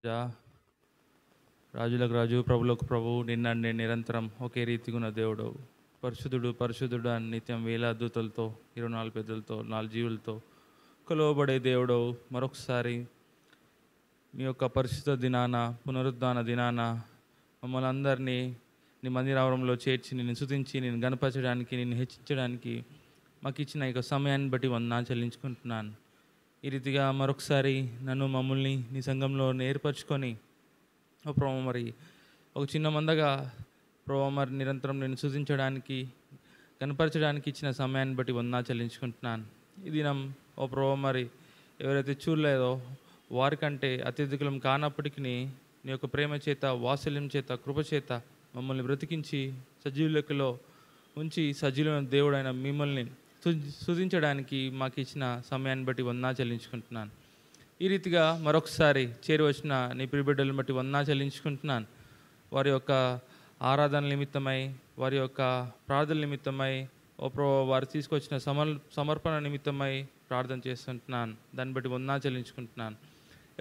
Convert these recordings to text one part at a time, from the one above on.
రాజా, రాజులకు రాజు, ప్రభులకు ప్రభు, నిన్న నేను నిరంతరం ఒకే రీతిగా ఉన్న దేవుడు. పరిశుద్ధుడు పరిశుద్ధుడు అని నిత్యం వేల దూతలతో 24 పెద్దలతో 4 జీవులతో కొలవబడే దేవుడు. మరొకసారి నీ యొక్క పరిశుద్ధ దినాన, పునరుద్ధాన దినాన మమ్మల్ని అందరినీ నీ మందిరావరంలో చేర్చి నిన్ను స్తుతించి నిన్ను గణపరచడానికి, నిన్ను హెచ్చించడానికి మాకు ఇచ్చిన ఈ సమయాన్ని బట్టి వందనాలు చెల్లించుకుంటున్నాను. ఈ రీతిగా మరొకసారి నన్ను మమ్మల్ని నీ సంఘంలో ఏర్పరచుకొని ప్రభు మరి ఒక చిన్న మందగా ప్రభు మరి నిరంతరం నేను స్తుతించడానికి, కనపరచడానికి ఇచ్చిన సమయాన్ని బట్టి వందనాలు చెల్లించుకుంటున్నాను. ఈ దినం ఓ ప్రభు మరి ఎవరైతే చూడలేదో వారికంటే అత్యధికులం కానప్పటికీ నీ యొక్క ప్రేమ చేత, వాత్సల్యం చేత, కృప చేత మమ్మల్ని బ్రతికించి సజీవ లెక్కలో ఉంచి సజీవమైన దేవుడైన మిమ్మల్ని స్తుతించడానికి మాకు ఇచ్చిన సమయాన్ని బట్టి వందనాలు చెల్లించుకుంటున్నాను. ఈ రీతిగా మరొకసారి చేరి వచ్చిన నీ ప్రియబిడ్డలను బట్టి వందనాలు చెల్లించుకుంటున్నాను. వారి యొక్క ఆరాధన నిమిత్తమై, వారి యొక్క ప్రార్థన నిమిత్తమై, వారు తీసుకొచ్చిన సమర్పణ నిమిత్తమై ప్రార్థన చేస్తుంటున్నాను. దాన్ని బట్టి వందనాలు చెల్లించుకుంటున్నాను.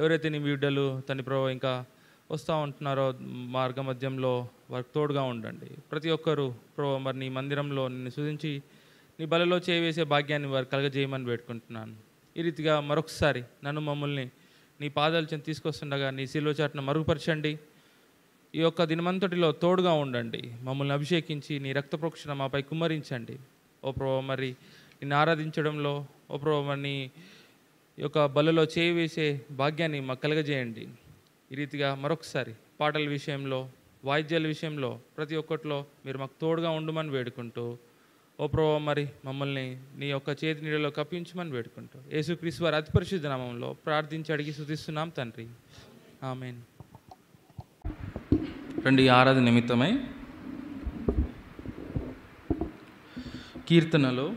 ఎవరైతే నీ బిడ్డలు తండ్రి ప్రభు ఇంకా వస్తూ ఉంటున్నారో మార్గ మధ్యంలో వారికి తోడుగా ఉండండి. ప్రతి ఒక్కరూ ప్రభు మరి నీ మందిరంలో నిన్ను స్తుతించి నీ బలలో చేయవేసే భాగ్యాన్ని వారు కలగజేయమని వేడుకుంటున్నాను. ఈ రీతిగా మరొకసారి నన్ను మమ్మల్ని నీ పాదాల చెంత తీసుకొస్తుండగా నీ శిలువ చాటున మరుగుపరచండి. ఈ యొక్క దినమంతటిలో తోడుగా ఉండండి. మమ్మల్ని అభిషేకించి నీ రక్త ప్రోక్షణ మాపై కుమ్మరించండి. ఓ ప్రభు మరి నిన్ను ఆరాధించడంలో, ఓ ప్రభు మరి నీ యొక్క బలలో చేయవేసే భాగ్యాన్ని మాకు కలగజేయండి. ఈ రీతిగా మరొకసారి పాటల విషయంలో, వాయిద్యాల విషయంలో ప్రతి ఒక్కటిలో మీరు మాకు తోడుగా ఉండమని వేడుకుంటూ, ఓ ప్రభు మరి మమ్మల్ని నీ యొక్క చేతి నీడలో కప్పించమని వేడుకుంటూ యేసుక్రీస్తు వారి అతి పరిశుద్ధ నామములో ప్రార్థించి అడిగి స్తుతిస్తున్నాం తండ్రి, ఆమేన్. రండి, ఆరాధన నిమిత్తమై కీర్తనలు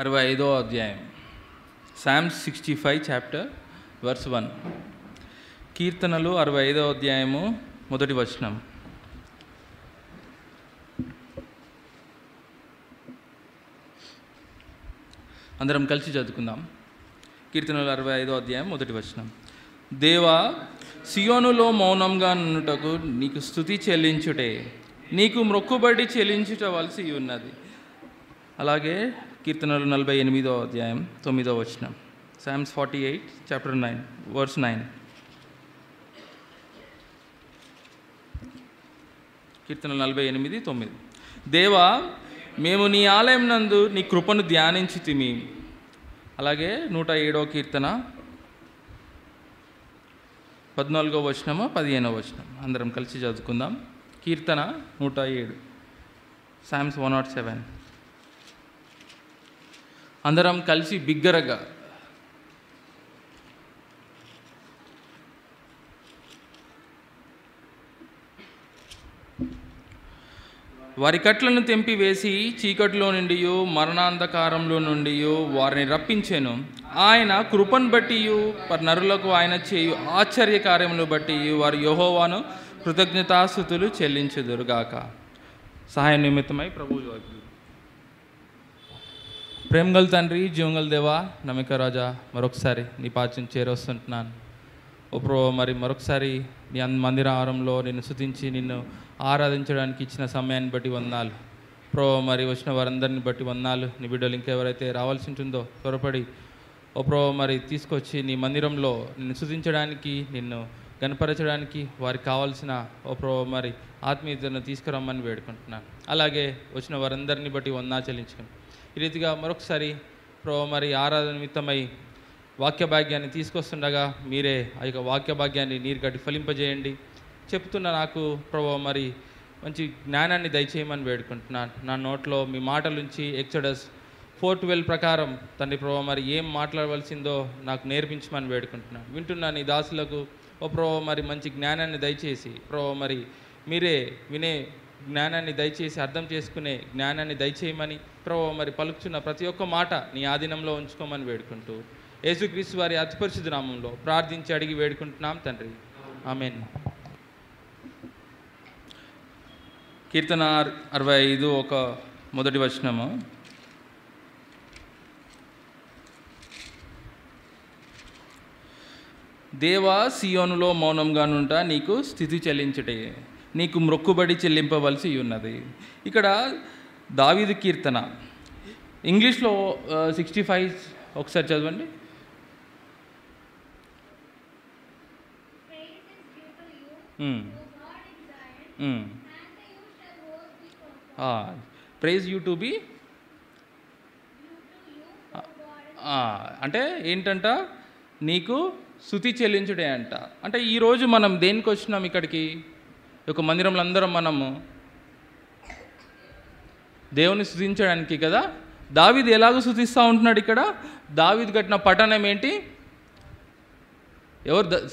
65వ అధ్యాయం, Psalms 65 చాప్టర్ వర్స్ 1. కీర్తనలు 65వ అధ్యాయము మొదటి వచనం. అందరం కలిసి చదువుకుందాం. కీర్తనలు 65వ అధ్యాయం మొదటి వచనం. దేవా, సియోనులో మౌనంగా నుండుటకు నీకు స్తుతి చెల్లించుటే నీకు మొక్కుబడి చెల్లించుటవలసి ఉన్నది. అలాగే కీర్తనలు 48వ అధ్యాయం 9వ వచనం, Psalms 48 చాప్టర్ 9 వర్స్ 9. కీర్తనలు 48, 9. దేవా, మేము నీ ఆలయం నందు నీ కృపను ధ్యానించితిమి. అలాగే 107వ కీర్తన 14వ వచనము 15వ వచనం. అందరం కలిసి చదువుకుందాం. కీర్తన 107, Psalms 107. అందరం కలిసి బిగ్గరగా వారి కట్లను తెంపివేసి చీకటిలో నుండి మరణాంధకారంలో నుండి వారిని రప్పించెను. ఆయన కృపను బట్టి నరులకు ఆయన చేయు ఆశ్చర్య కార్యములను బట్టి వారు యెహోవాను కృతజ్ఞతాస్తుతులు చెల్లించుదురుగాక. సహాయం నిమిత్తమై ప్రభువు. ప్రేమగల తండ్రి, జీవంగల దేవా, నమ్మక రాజా, మరొకసారి నీ పాచం చేరొస్తుంటున్నాను. ఓ ప్రభు మరి మరొకసారి నీ మందిరారంలో నిన్ను స్తుతించి నిన్ను ఆరాధించడానికి ఇచ్చిన సమయాన్ని బట్టి వందనాలు ప్రభు. మరి వచ్చిన వారందరిని బట్టి వందనాలు. నీ బిడ్డలు ఇంకెవరైతే రావాల్సి ఉంటుందో త్వరపడి ఓ ప్రభు మరి తీసుకొచ్చి నీ మందిరంలో నిన్ను స్తుతించడానికి, నిన్ను గణపరచడానికి వారికి కావాల్సిన ఓ ప్రభు మరి ఆత్మీయతను తీసుకురమ్మని వేడుకుంటున్నాను. అలాగే వచ్చిన వారందరిని బట్టి వందనాలు చెల్లించుకుని ఈ రీతిగా మరొకసారి ప్రభు మరి ఆరాధన నిమిత్తమై వాక్య భాగ్యాన్ని తీసుకొస్తుండగా మీరే ఆ యొక్క వాక్య భాగ్యాన్ని నీరు గట్టి ఫలింపజేయండి. చెప్తున్న నాకు ప్రభు మరి మంచి జ్ఞానాన్ని దయచేయమని వేడుకుంటున్నాను. నా నోట్లో మీ మాటలుంచి ఎక్సోడస్ 4:12 ప్రకారం తండ్రి ప్రభు మరి ఏం మాట్లాడవలసిందో నాకు నేర్పించమని వేడుకుంటున్నాను. వింటున్నా నీ దాసులకు ఓ ప్రభు మరి మంచి జ్ఞానాన్ని దయచేసి ప్రభు మరి మీరే వినే జ్ఞానాన్ని దయచేసి అర్థం చేసుకునే జ్ఞానాన్ని దయచేయమని ప్రభు మరి పలుకుచున్న ప్రతి ఒక్క మాట నీ ఆధీనంలో ఉంచుకోమని వేడుకుంటూ యేసుక్రీస్తు వారి అతి పరిశుద్ధ నామంలో ప్రార్థించి అడిగి వేడుకుంటున్నాం తండ్రి, ఆమేన్. కీర్తన 65 ఒక మొదటి వచనము. దేవా సియోనులో మౌనంగానుంటా నీకు స్థితి చెల్లించుటే, నీకు మొక్కుబడి చెల్లింపవలసి ఉన్నది. ఇక్కడ దావీదు కీర్తన ఇంగ్లీష్లో 65 ఒకసారి చదవండి. ప్రైజ్ యూ టు బి అంటే ఏంటంట, నీకు స్తుతి చెల్లించుడే అంట. అంటే ఈరోజు మనం దేనికి వచ్చినాం ఇక్కడికి? ఒక మందిరంలో అందరం మనము దేవుని స్తుతించడానికి కదా. దావీదు ఎలాగో స్తుతిస్తూ ఉంటున్నాడు ఇక్కడ. దావీదు కట్టిన పట్టణం ఏంటి?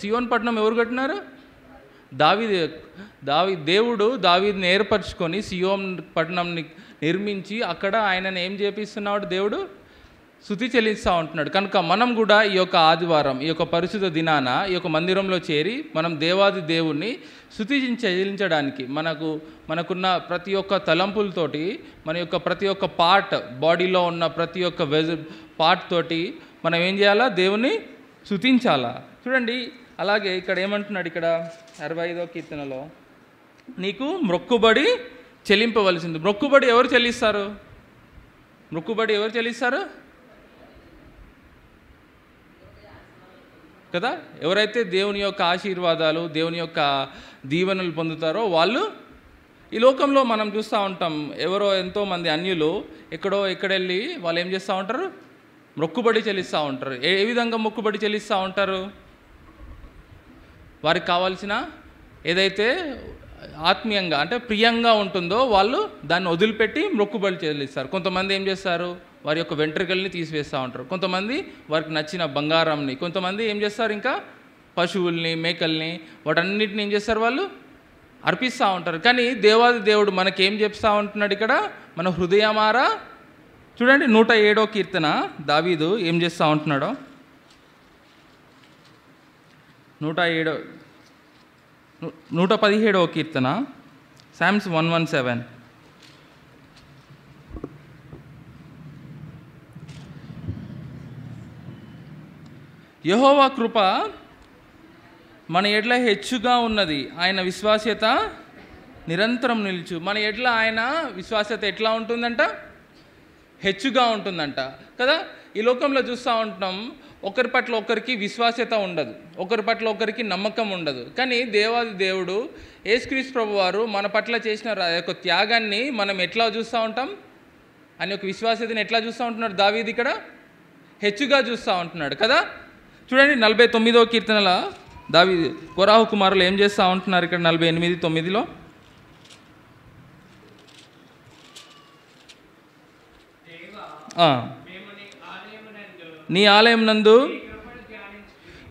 సియోన్ పట్టణం ఎవరు కట్టినారు? దేవుడు దావీదుని ఏర్పరచుకొని సియోన్ పట్టణంని నిర్మించి అక్కడ ఆయనను ఏం చేపిస్తున్నాడు? దేవుడు స్తుతి చెల్లిస్తూ ఉంటున్నాడు. కనుక మనం కూడా ఈ యొక్క ఆదివారం, ఈ యొక్క పరిశుద్ధ దినాన ఈ యొక్క మందిరంలో చేరి మనం దేవాది దేవుణ్ణి స్తుతి చెల్లించడానికి మనకున్న ప్రతి ఒక్క తలంపులతోటి, మన యొక్క ప్రతి ఒక్క పార్ట్, బాడీలో ఉన్న ప్రతి ఒక్క పార్ట్ తోటి మనం ఏం చేయాలా? దేవుణ్ణి స్తుతించాలా. చూడండి, అలాగే ఇక్కడ ఏమంటున్నాడు? ఇక్కడ 65వ కీర్తనలో నీకు మొక్కుబడి చెల్లింపవలసింది. మొక్కుబడి ఎవరు చెల్లిస్తారు? మొక్కుబడి ఎవరు చెల్లిస్తారు కదా? ఎవరైతే దేవుని యొక్క ఆశీర్వాదాలు, దేవుని యొక్క దీవెనలు పొందుతారో వాళ్ళు. ఈ లోకంలో మనం చూస్తూ ఉంటాం, ఎవరో ఎంతోమంది అన్యులు ఎక్కడెళ్ళి వాళ్ళు ఏం చేస్తూ ఉంటారు? మొక్కుబడి చెల్లిస్తూ ఉంటారు. ఏ విధంగా మొక్కుబడి చెల్లిస్తూ ఉంటారు? వారికి కావాల్సిన ఏదైతే ఆత్మీయంగా అంటే ప్రియంగా ఉంటుందో వాళ్ళు దాన్ని వదిలిపెట్టి మొక్కుబడి చెల్లిస్తారు. కొంతమంది ఏం చేస్తారు? వారి యొక్క వెంట్రుకల్ని తీసివేస్తూ ఉంటారు. కొంతమంది వారికి నచ్చిన బంగారంని, కొంతమంది ఏం చేస్తారు? ఇంకా పశువుల్ని, మేకల్ని, వాటన్నిటిని ఏం చేస్తారు? వాళ్ళు అర్పిస్తూ ఉంటారు. కానీ దేవాది దేవుడు మనకేం చెప్తూ ఉంటున్నాడు ఇక్కడ? మన హృదయమారా. చూడండి, 107వ కీర్తన దావీదు ఏం చేస్తూ ఉంటున్నాడో. 117వ కీర్తన, Psalms 117. యెహోవా కృప మన ఎడ్ల హెచ్చుగా ఉన్నది, ఆయన విశ్వాస్యత నిరంతరం నిలుచు. మన ఎడ్ల ఆయన విశ్వాస్యత ఎట్లా ఉంటుందంట? హెచ్చుగా ఉంటుందంట కదా. ఈ లోకంలో చూస్తూ ఉంటాం, ఒకరి పట్ల ఒకరికి విశ్వాస్యత ఉండదు, ఒకరి పట్ల ఒకరికి నమ్మకం ఉండదు. కానీ దేవాది దేవుడు యేసుక్రీస్తు ప్రభువారు మన పట్ల చేసిన యొక్క త్యాగాన్ని మనం ఎట్లా చూస్తూ ఉంటాం? అని ఒక విశ్వాస్యతని ఎట్లా చూస్తూ ఉంటున్నాడు దావీదు ఇక్కడ? హెచ్చుగా చూస్తూ ఉంటున్నాడు కదా. చూడండి, 49వ కీర్తనల దావీదు కోరాహు కుమారులు ఏం చేస్తూ ఉంటున్నారు ఇక్కడ 48:9లో. నీ ఆలయం నందు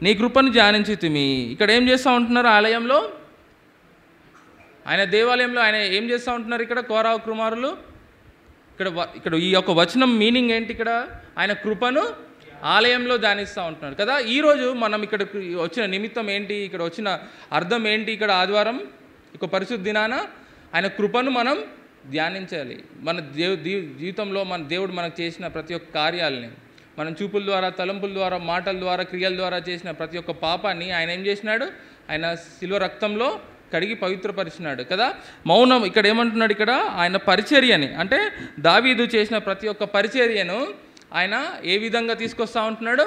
నీ కృపను ధ్యానించితిమి. ఇక్కడ ఏం చేస్తూ ఉంటున్నారు? ఆలయంలో, ఆయన దేవాలయంలో ఆయన ఏం చేస్తూ ఉంటున్నారు? ఇక్కడ కోరాహు కుమారులు ఇక్కడ ఈ యొక్క వచనం మీనింగ్ ఏంటి? ఇక్కడ ఆయన కృపను ఆలయంలో ధ్యానిస్తూ ఉంటున్నారు కదా. ఈరోజు మనం ఇక్కడ వచ్చిన నిమిత్తం ఏంటి? ఇక్కడ వచ్చిన అర్థం ఏంటి? ఇక్కడ ఆదివారం ఇక పరిశుద్ధ దినాన ఆయన కృపను మనం ధ్యానించాలి. మన జీవితంలో మన దేవుడు మనకు చేసిన ప్రతి ఒక్క కార్యాలని, మనం చూపుల ద్వారా, తలంపుల ద్వారా, మాటల ద్వారా, క్రియల ద్వారా చేసిన ప్రతి ఒక్క పాపాన్ని ఆయన ఏం చేసినాడు? ఆయన శిలువ రక్తంలో కడిగి పవిత్రపరిచినాడు కదా. మౌనం ఇక్కడ ఏమంటున్నాడు? ఇక్కడ ఆయన పరిచర్యని, అంటే దావీదు చేసిన ప్రతి ఒక్క పరిచర్యను ఆయన ఏ విధంగా తీసుకొస్తూ ఉంటున్నాడు?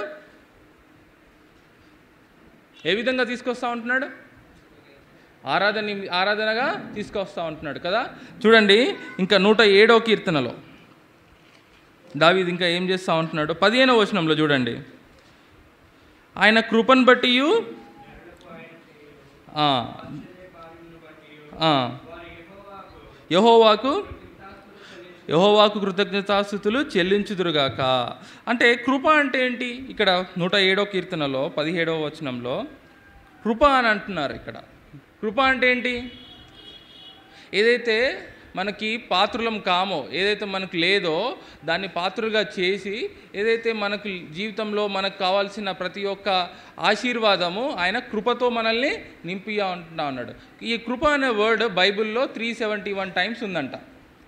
ఏ విధంగా తీసుకొస్తూ ఉంటున్నాడు? ఆరాధనగా తీసుకొస్తూ ఉంటున్నాడు కదా. చూడండి, ఇంకా 107వ కీర్తనలో దావీదు ఇంకా ఏం చేస్తూ ఉంటున్నాడు? 15వ వచనంలో చూడండి, ఆయన కృపను బట్టి యెహోవాకు కృతజ్ఞతాస్తుతులు చెల్లించుదురుగాక. అంటే కృప అంటే ఏంటి? ఇక్కడ 107వ కీర్తనలో 17వ వచనంలో కృప అని అంటున్నారు. ఇక్కడ కృప అంటే ఏంటి? ఏదైతే మనకి పాత్రులం కామో, ఏదైతే మనకు లేదో దాన్ని పాత్రులుగా చేసి, ఏదైతే మనకు జీవితంలో మనకు కావాల్సిన ప్రతి ఒక్క ఆశీర్వాదము ఆయన కృపతో మనల్ని నింపి అంటున్నా ఉన్నాడు. ఈ కృప అనే వర్డ్ బైబిల్లో 371 టైమ్స్ ఉందంట.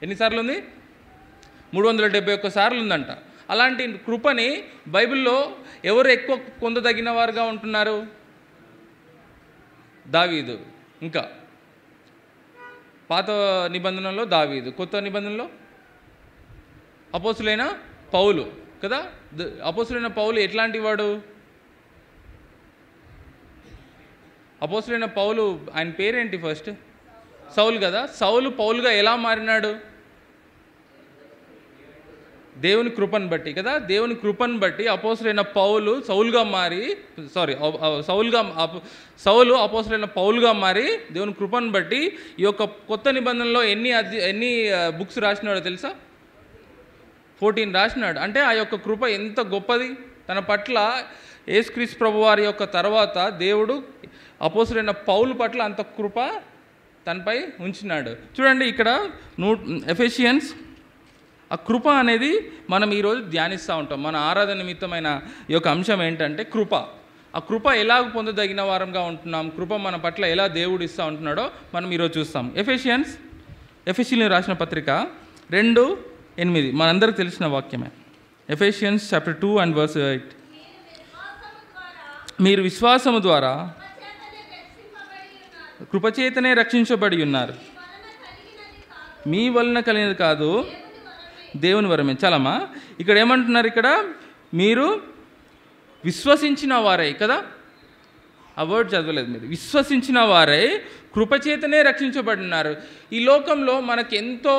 ఎన్నిసార్లు ఉంది? 371 సార్లు ఉందంట. అలాంటి కృపని బైబిల్లో ఎవరు ఎక్కువ పొందదగిన వారుగా ఉంటున్నారు? దావీదు, ఇంకా పాత నిబంధనలో దావీదు, కొత్త నిబంధనలో అపోస్తులైన పౌలు కదా. అపోస్తులైన పౌలు ఎట్లాంటి వాడు? అపోస్తులైన పౌలు ఆయన పేరేంటి? ఫస్ట్ సౌలు కదా. సౌలు పౌలుగా ఎలా మారినాడు? దేవుని కృపను బట్టి కదా. దేవుని కృపను బట్టి అపోస్తులైన పౌలు సౌలుగా మారి సౌలు అపోస్తులైన పౌలుగా మారి దేవుని కృపను బట్టి ఈ యొక్క కొత్త నిబంధనలో ఎన్ని బుక్స్ రాసినాడో తెలుసా? 14 రాసినాడు. అంటే ఆ యొక్క కృప ఎంత గొప్పది. తన పట్ల యేసుక్రీస్తు ప్రభువారి యొక్క తర్వాత దేవుడు అపోస్తులైన పౌలు పట్ల అంత కృప తనపై ఉంచినాడు. చూడండి ఇక్కడ ఎఫెసియన్స్, ఆ కృప అనేది మనం ఈరోజు ధ్యానిస్తూ ఉంటాం. మన ఆరాధన నిమిత్తమైన ఈ యొక్క అంశం ఏంటంటే కృప. ఆ కృప ఎలా పొందదగిన వారంగా ఉంటున్నాం, కృప మన పట్ల ఎలా దేవుడు ఇస్తూ ఉంటున్నాడో మనం ఈరోజు చూస్తాం. ఎఫెసియన్లు రాసిన పత్రిక 2:8 మనందరికి తెలిసిన వాక్యమే. Ephesians chapter 2 and verse 8. మీరు విశ్వాసము ద్వారా కృపచేతనే రక్షించబడి ఉన్నారు, మీ వలన కలిగినది కాదు, దేవుని వరమే. చాలమ్మా, ఇక్కడ ఏమంటున్నారు? ఇక్కడ మీరు విశ్వసించిన వారై కదా, ఆ వర్డ్ చదవలేదు మీరు. విశ్వసించిన వారై కృపచేతనే రక్షించబడినారు. ఈ లోకంలో మనకు ఎంతో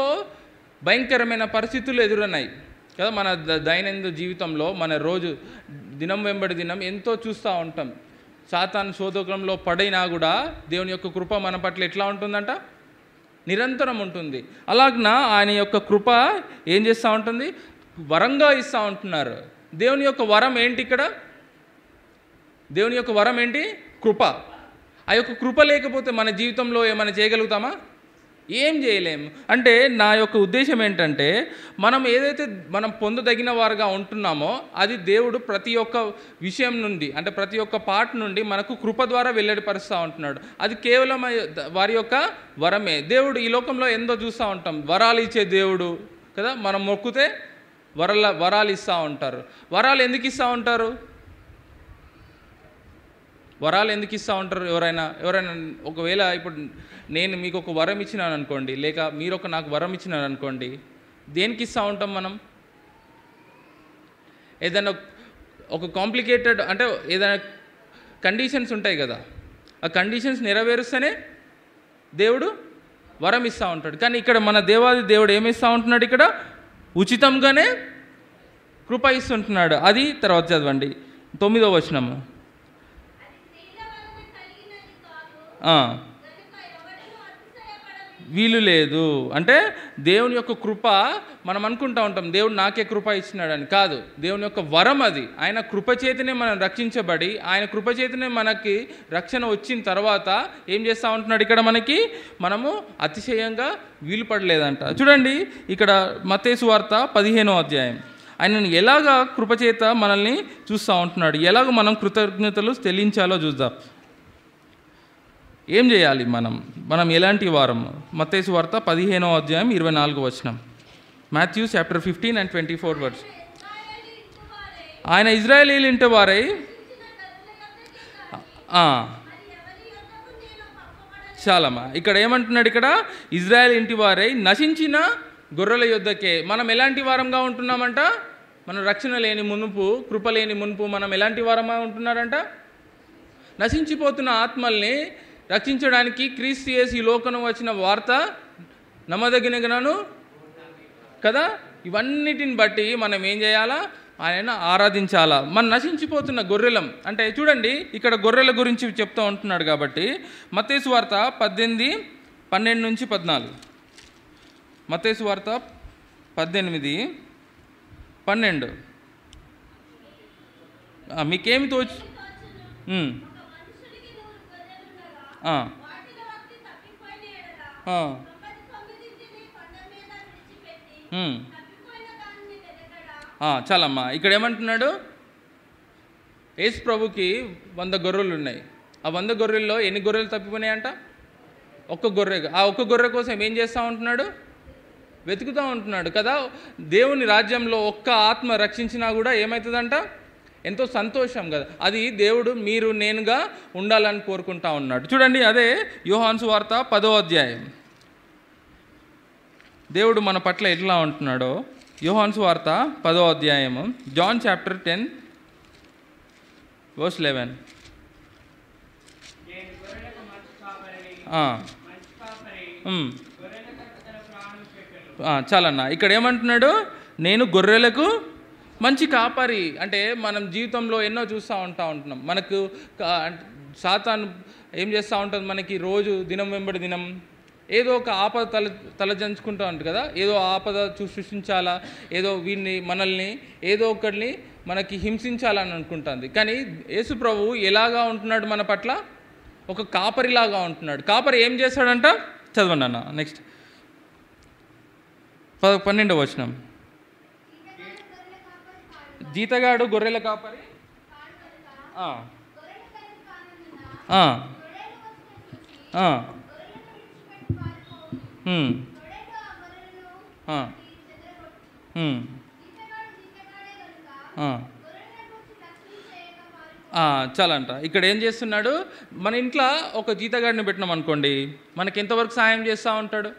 భయంకరమైన పరిస్థితులు ఎదురన్నాయి కదా. మన దైనందిన జీవితంలో మన రోజు దినం వెంబడి దినం ఎంతో చూస్తూ ఉంటాం. సాతాను శోధకంలో పడినా కూడా దేవుని యొక్క కృప మన పట్ల ఎట్లా ఉంటుందంట? నిరంతరం ఉంటుంది. అలాగన ఆయన యొక్క కృప ఏం చేస్తూ ఉంటుంది? వరంగా ఇస్తూ ఉంటున్నారు. దేవుని యొక్క వరం ఏంటి ఇక్కడ? దేవుని యొక్క వరం ఏంటి? కృప. ఆ యొక్క కృప లేకపోతే మన జీవితంలో ఏమైనా చేయగలుగుతామా? ఏం చేయలేము. అంటే నా యొక్క ఉద్దేశం ఏంటంటే, మనం పొందదగిన వారుగా ఉంటున్నామో అది దేవుడు ప్రతి ఒక్క విషయం నుండి, అంటే ప్రతి ఒక్క పార్ట్ నుండి మనకు కృప ద్వారా వెల్లడిపరుస్తూ ఉంటున్నాడు. అది కేవలం వారి యొక్క వరమే. దేవుడు ఈ లోకంలో ఎంతో చూస్తూ ఉంటాం. వరాలు ఇచ్చే దేవుడు కదా. మనం మొక్కితే వరాలు ఇస్తూ ఉంటారు. వరాలు ఎందుకు ఇస్తూ ఉంటారు? ఎవరైనా ఒకవేళ ఇప్పుడు నేను మీకు ఒక వరం ఇచ్చినాను అనుకోండి, లేక మీరు నాకు వరం ఇచ్చినారు అనుకోండి, దేనికి ఇస్తూ ఉంటాం మనం? ఏదైనా ఒక కాంప్లికేటెడ్, అంటే ఏదైనా కండిషన్స్ ఉంటాయి కదా, ఆ కండిషన్స్ నెరవేరుస్తేనే దేవుడు వరం ఇస్తూ ఉంటాడు. కానీ ఇక్కడ మన దేవాది దేవుడు ఏమిస్తూ ఉంటున్నాడు? ఇక్కడ ఉచితంగానే కృప ఇస్తుంటున్నాడు. అది తర్వాత చదవండి 9వ వచనము. వీలు లేదు. అంటే దేవుని యొక్క కృప మనం అనుకుంటూ ఉంటాం దేవుడు నాకే కృప ఇచ్చినాడని. కాదు, దేవుని యొక్క వరం అది. ఆయన కృపచేతనే మనం రక్షించబడి, ఆయన కృపచేతనే మనకి రక్షణ వచ్చిన తర్వాత ఏం చేస్తూ ఉంటున్నాడు? ఇక్కడ మనము అతిశయంగా వీలు పడలేదంట. చూడండి ఇక్కడ మత్తయి సువార్త 15వ అధ్యాయం. ఆయనను ఎలాగా కృపచేత మనల్ని చూస్తూ ఉంటున్నాడు, ఎలాగ మనం కృతజ్ఞతలు చెల్లించాలో చూద్దాం. ఏం చేయాలి మనం ఎలాంటి వారం? మత్తయి సువార్త 15వ అధ్యాయం 24వ వచనం. Matthew chapter 15 and 24 verse. ఆయన ఇజ్రాయేలీయుల ఇంటి వారై చాలమ్మా. ఇక్కడ ఏమంటున్నాడు? ఇక్కడ ఇజ్రాయేల్ ఇంటి వారై నశించిన గొర్రెల యొద్దకే. మనం ఎలాంటి వారంగా ఉంటున్నామంట? మనం రక్షణ లేని మునుపు, కృప లేని మునుపు మనం ఎలాంటి వారంగా ఉంటున్నారంట? నశించిపోతున్న ఆత్మల్ని రక్షించడానికి క్రీస్తు యేసు ఈ లోకం వచ్చిన వార్త నమ్మదగినను కదా. ఇవన్నిటిని బట్టి మనం ఏం చేయాలా? ఆయన ఆరాధించాలా. మనం నశించిపోతున్న గొర్రెలం. అంటే చూడండి ఇక్కడ గొర్రెల గురించి చెప్తూ ఉంటున్నాడు కాబట్టి మత్తయి సువార్త 18:12-14. మత్తయి సువార్త 18:12. మీకేమి తోచు? చాలమ్మా. ఇక్కడ ఏమంటున్నాడు? యేసు ప్రభుకి 100 గొర్రెలు ఉన్నాయి. ఆ 100 గొర్రెల్లో ఎన్ని గొర్రెలు తప్పిపోయినాయంట? ఒక్క గొర్రె. ఆ ఒక్క గొర్రె కోసం ఏం చేస్తూ ఉంటున్నాడు? వెతుకుతూ ఉంటున్నాడు కదా. దేవుని రాజ్యంలో ఒక్క ఆత్మ రక్షించినా కూడా ఏమవుతుందంట? ఎంతో సంతోషం కదా. అది దేవుడు మీరు నేనుగా ఉండాలని కోరుకుంటా ఉన్నాడు. చూడండి, అదే యోహాను సువార్త 10వ అధ్యాయం. దేవుడు మన పట్ల ఎట్లా ఉంటున్నాడో యోహాను సువార్త 10వ అధ్యాయము, జాన్ చాప్టర్ 10 verse 11. చాలన్నా, ఇక్కడ ఏమంటున్నాడు? నేను గొర్రెలకు మంచి కాపరి. అంటే మనం జీవితంలో ఎన్నో చూస్తూ ఉంటున్నాం. మనకు సాతాను ఏం చేస్తూ ఉంటుంది? మనకి రోజు దినం వెంబడి దినం ఏదో ఒక ఆపద తలజంచుకుంటూ ఉంటుంది కదా. ఏదో ఆపద సృష్టించాలా, ఏదో వీడిని మనల్ని ఏదో ఒకరిని మనకి హింసించాలని అనుకుంటుంది. కానీ యేసు ప్రభువు ఎలాగా ఉంటున్నాడు మన పట్ల? ఒక కాపరిలాగా ఉంటున్నాడు. కాపరి ఏం చేస్తాడంట? చదవండి అన్న. నెక్స్ట్ 12వ వచనం. జీతగాడు గొర్రెల కాపరి చాలంట. ఇక్కడ ఏం చేస్తున్నాడు? మన ఇంట్లో ఒక జీతగాడిని పెట్టినాం అనుకోండి, మనకి ఎంతవరకు సాయం చేస్తూ ఉంటాడు?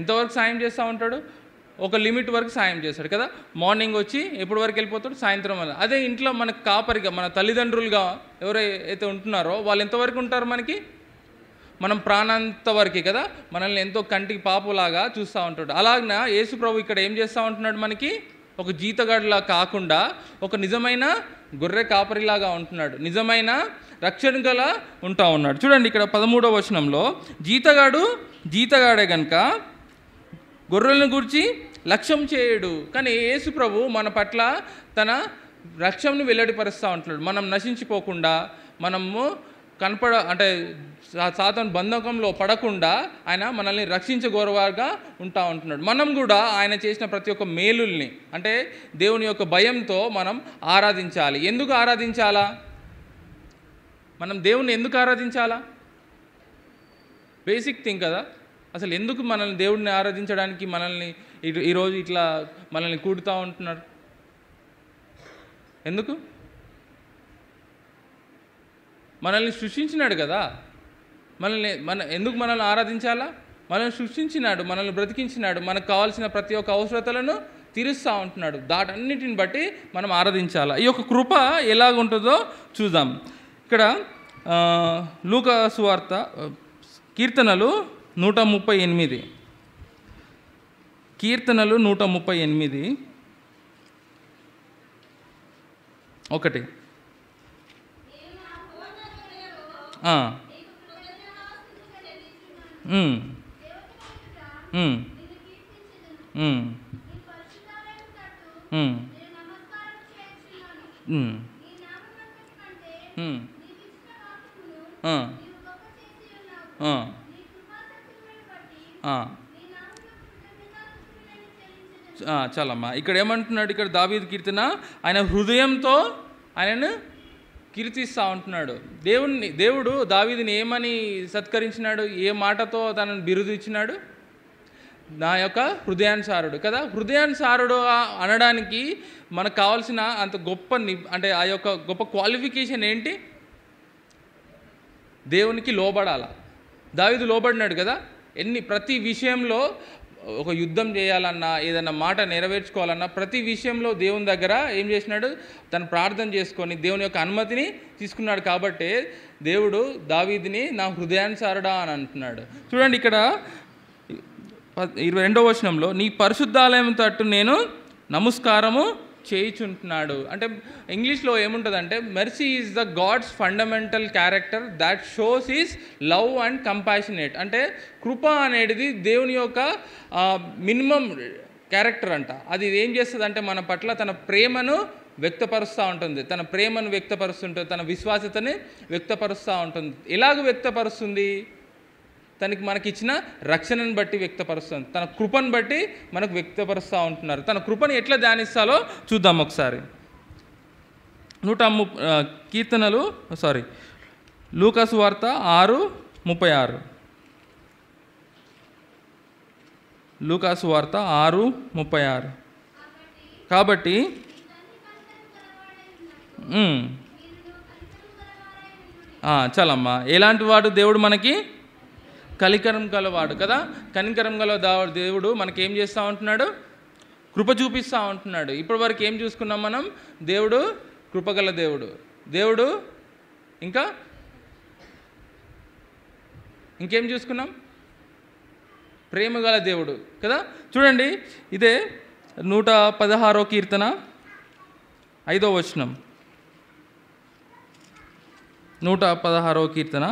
ఎంతవరకు సాయం చేస్తూ ఉంటాడు? ఒక లిమిట్ వరకు సాయం చేస్తాడు కదా. మార్నింగ్ వచ్చి ఎప్పటి వరకు వెళ్ళిపోతాడు? సాయంత్రం వల్ల. అదే ఇంట్లో మనకు కాపరిగా, మన తల్లిదండ్రులుగా ఎవరైతే ఉంటున్నారో వాళ్ళు ఎంతవరకు ఉంటారు మనకి? మనం ప్రాణాంత వరకే కదా. మనల్ని ఎంతో కంటికి పాపులాగా చూస్తూ ఉంటాడు. అలాగన యేసు ప్రభు ఇక్కడ ఏం చేస్తూ ఉంటున్నాడు? మనకి ఒక జీతగాడిలా కాకుండా ఒక నిజమైన గొర్రె కాపరిలాగా ఉంటున్నాడు. నిజమైన రక్షణ గల ఉంటా ఉన్నాడు. చూడండి, ఇక్కడ 13వ వచనంలో జీతగాడే కనుక గొర్రెలను గురించి లక్ష్యం చేయడు. కానీ యేసు ప్రభు మన పట్ల తన రక్షణను వెల్లడిపరుస్తూ ఉంటున్నాడు. మనం నశించిపోకుండా, మనము అంటే సాతాను బంధకంలో పడకుండా ఆయన మనల్ని రక్షించగోరవారుగా ఉంటా ఉంటున్నాడు. మనం కూడా ఆయన చేసిన ప్రతి ఒక్క మేలుల్ని, అంటే దేవుని యొక్క భయంతో మనం ఆరాధించాలి. ఎందుకు ఆరాధించాలా? మనం దేవుని ఎందుకు ఆరాధించాలా? బేసిక్ థింగ్ కదా. అసలు ఎందుకు మనల్ని దేవుడిని ఆరాధించడానికి మనల్ని ఈరోజు ఇట్లా మనల్ని కూడుతూ ఉంటున్నారు? ఎందుకు? మనల్ని సృష్టించినాడు కదా. ఎందుకు మనల్ని ఆరాధించాలా? మనల్ని సృష్టించినాడు, మనల్ని బ్రతికించినాడు, మనకు కావాల్సిన ప్రతి ఒక్క అవసరతలను తీరుస్తూ ఉంటున్నాడు. దాటన్నిటిని బట్టి మనం ఆరాధించాలా. ఈ యొక్క కృప ఎలాగుంటుందో చూద్దాం. ఇక్కడ లూకా సువార్త కీర్తనలు 138. కీర్తనలు 138 1. చాలమ్మా, ఇక్కడ ఏమంటున్నాడు? ఇక్కడ దావీదు కీర్తన, ఆయన హృదయంతో ఆయనను కీర్తిస్తూ ఉంటున్నాడు. దేవుడు దావీదుని ఏమని సత్కరించినాడు? ఏ మాటతో తనను బిరుదు ఇచ్చినాడు? నా యొక్క హృదయానుసారుడు కదా. హృదయానుసారుడు అనడానికి మనకు కావాల్సిన అంత గొప్ప అంటే ఆ యొక్క గొప్ప క్వాలిఫికేషన్ ఏంటి? దేవునికి లోబడాల. దావీదు లోబడినాడు కదా. ప్రతి విషయంలో ఒక యుద్ధం చేయాలన్నా, ఏదన్నా మాట నెరవేర్చుకోవాలన్నా ప్రతి విషయంలో దేవుని దగ్గర ఏం చేసినాడు? తను ప్రార్థన చేసుకొని దేవుని యొక్క అనుమతిని తీసుకున్నాడు. కాబట్టి దేవుడు దావీదుని నా హృదయానుసారుడా అని అంటున్నాడు. చూడండి, ఇక్కడ 22వ వచనంలో నీ పరిశుద్ధాలయం తట్టు నేను నమస్కారము చేయుచుంటున్నాడు. అంటే ఇంగ్లీష్లో ఏముంటుందంటే, mercy is the God's fundamental character that shows is love and compassionate. అంటే కృప అనేది దేవుని యొక్క మినిమం క్యారెక్టర్ అంట. అది ఏం చేస్తుంది అంటే మన పట్ల తన ప్రేమను వ్యక్తపరుస్తూ ఉంటుంది, తన ప్రేమను వ్యక్తపరుస్తుంటుంది, తన విశ్వాసతని వ్యక్తపరుస్తూ ఉంటుంది. ఎలాగ వ్యక్తపరుస్తుంది? మనకి ఇచ్చిన రక్షణను బట్టి వ్యక్తపరుస్తుంది, తన కృపను బట్టి మనకు వ్యక్తపరుస్తూ ఉంటున్నారు. తన కృపను ఎట్లా ధ్యానిస్తాలో చూద్దాం ఒకసారి. లూకా సువార్త 6:36. లూకా సువార్త 6:36. కాబట్టి చాలమ్మా. ఎలాంటి వాడు దేవుడు? మనకి కనికరం గలవాడు కదా. కనికరం గల దేవుడు మనకేం చేస్తూ ఉంటున్నాడు? కృప చూపిస్తూ ఉంటున్నాడు. ఇప్పటి వరకు ఏం చూసుకున్నాం మనం? దేవుడు కృపగల దేవుడు, దేవుడు ఇంకా ఇంకేం చూసుకున్నాం? ప్రేమ గల దేవుడు కదా. చూడండి, ఇదే 116వ కీర్తన 5వ వచనం. 116వ కీర్తన.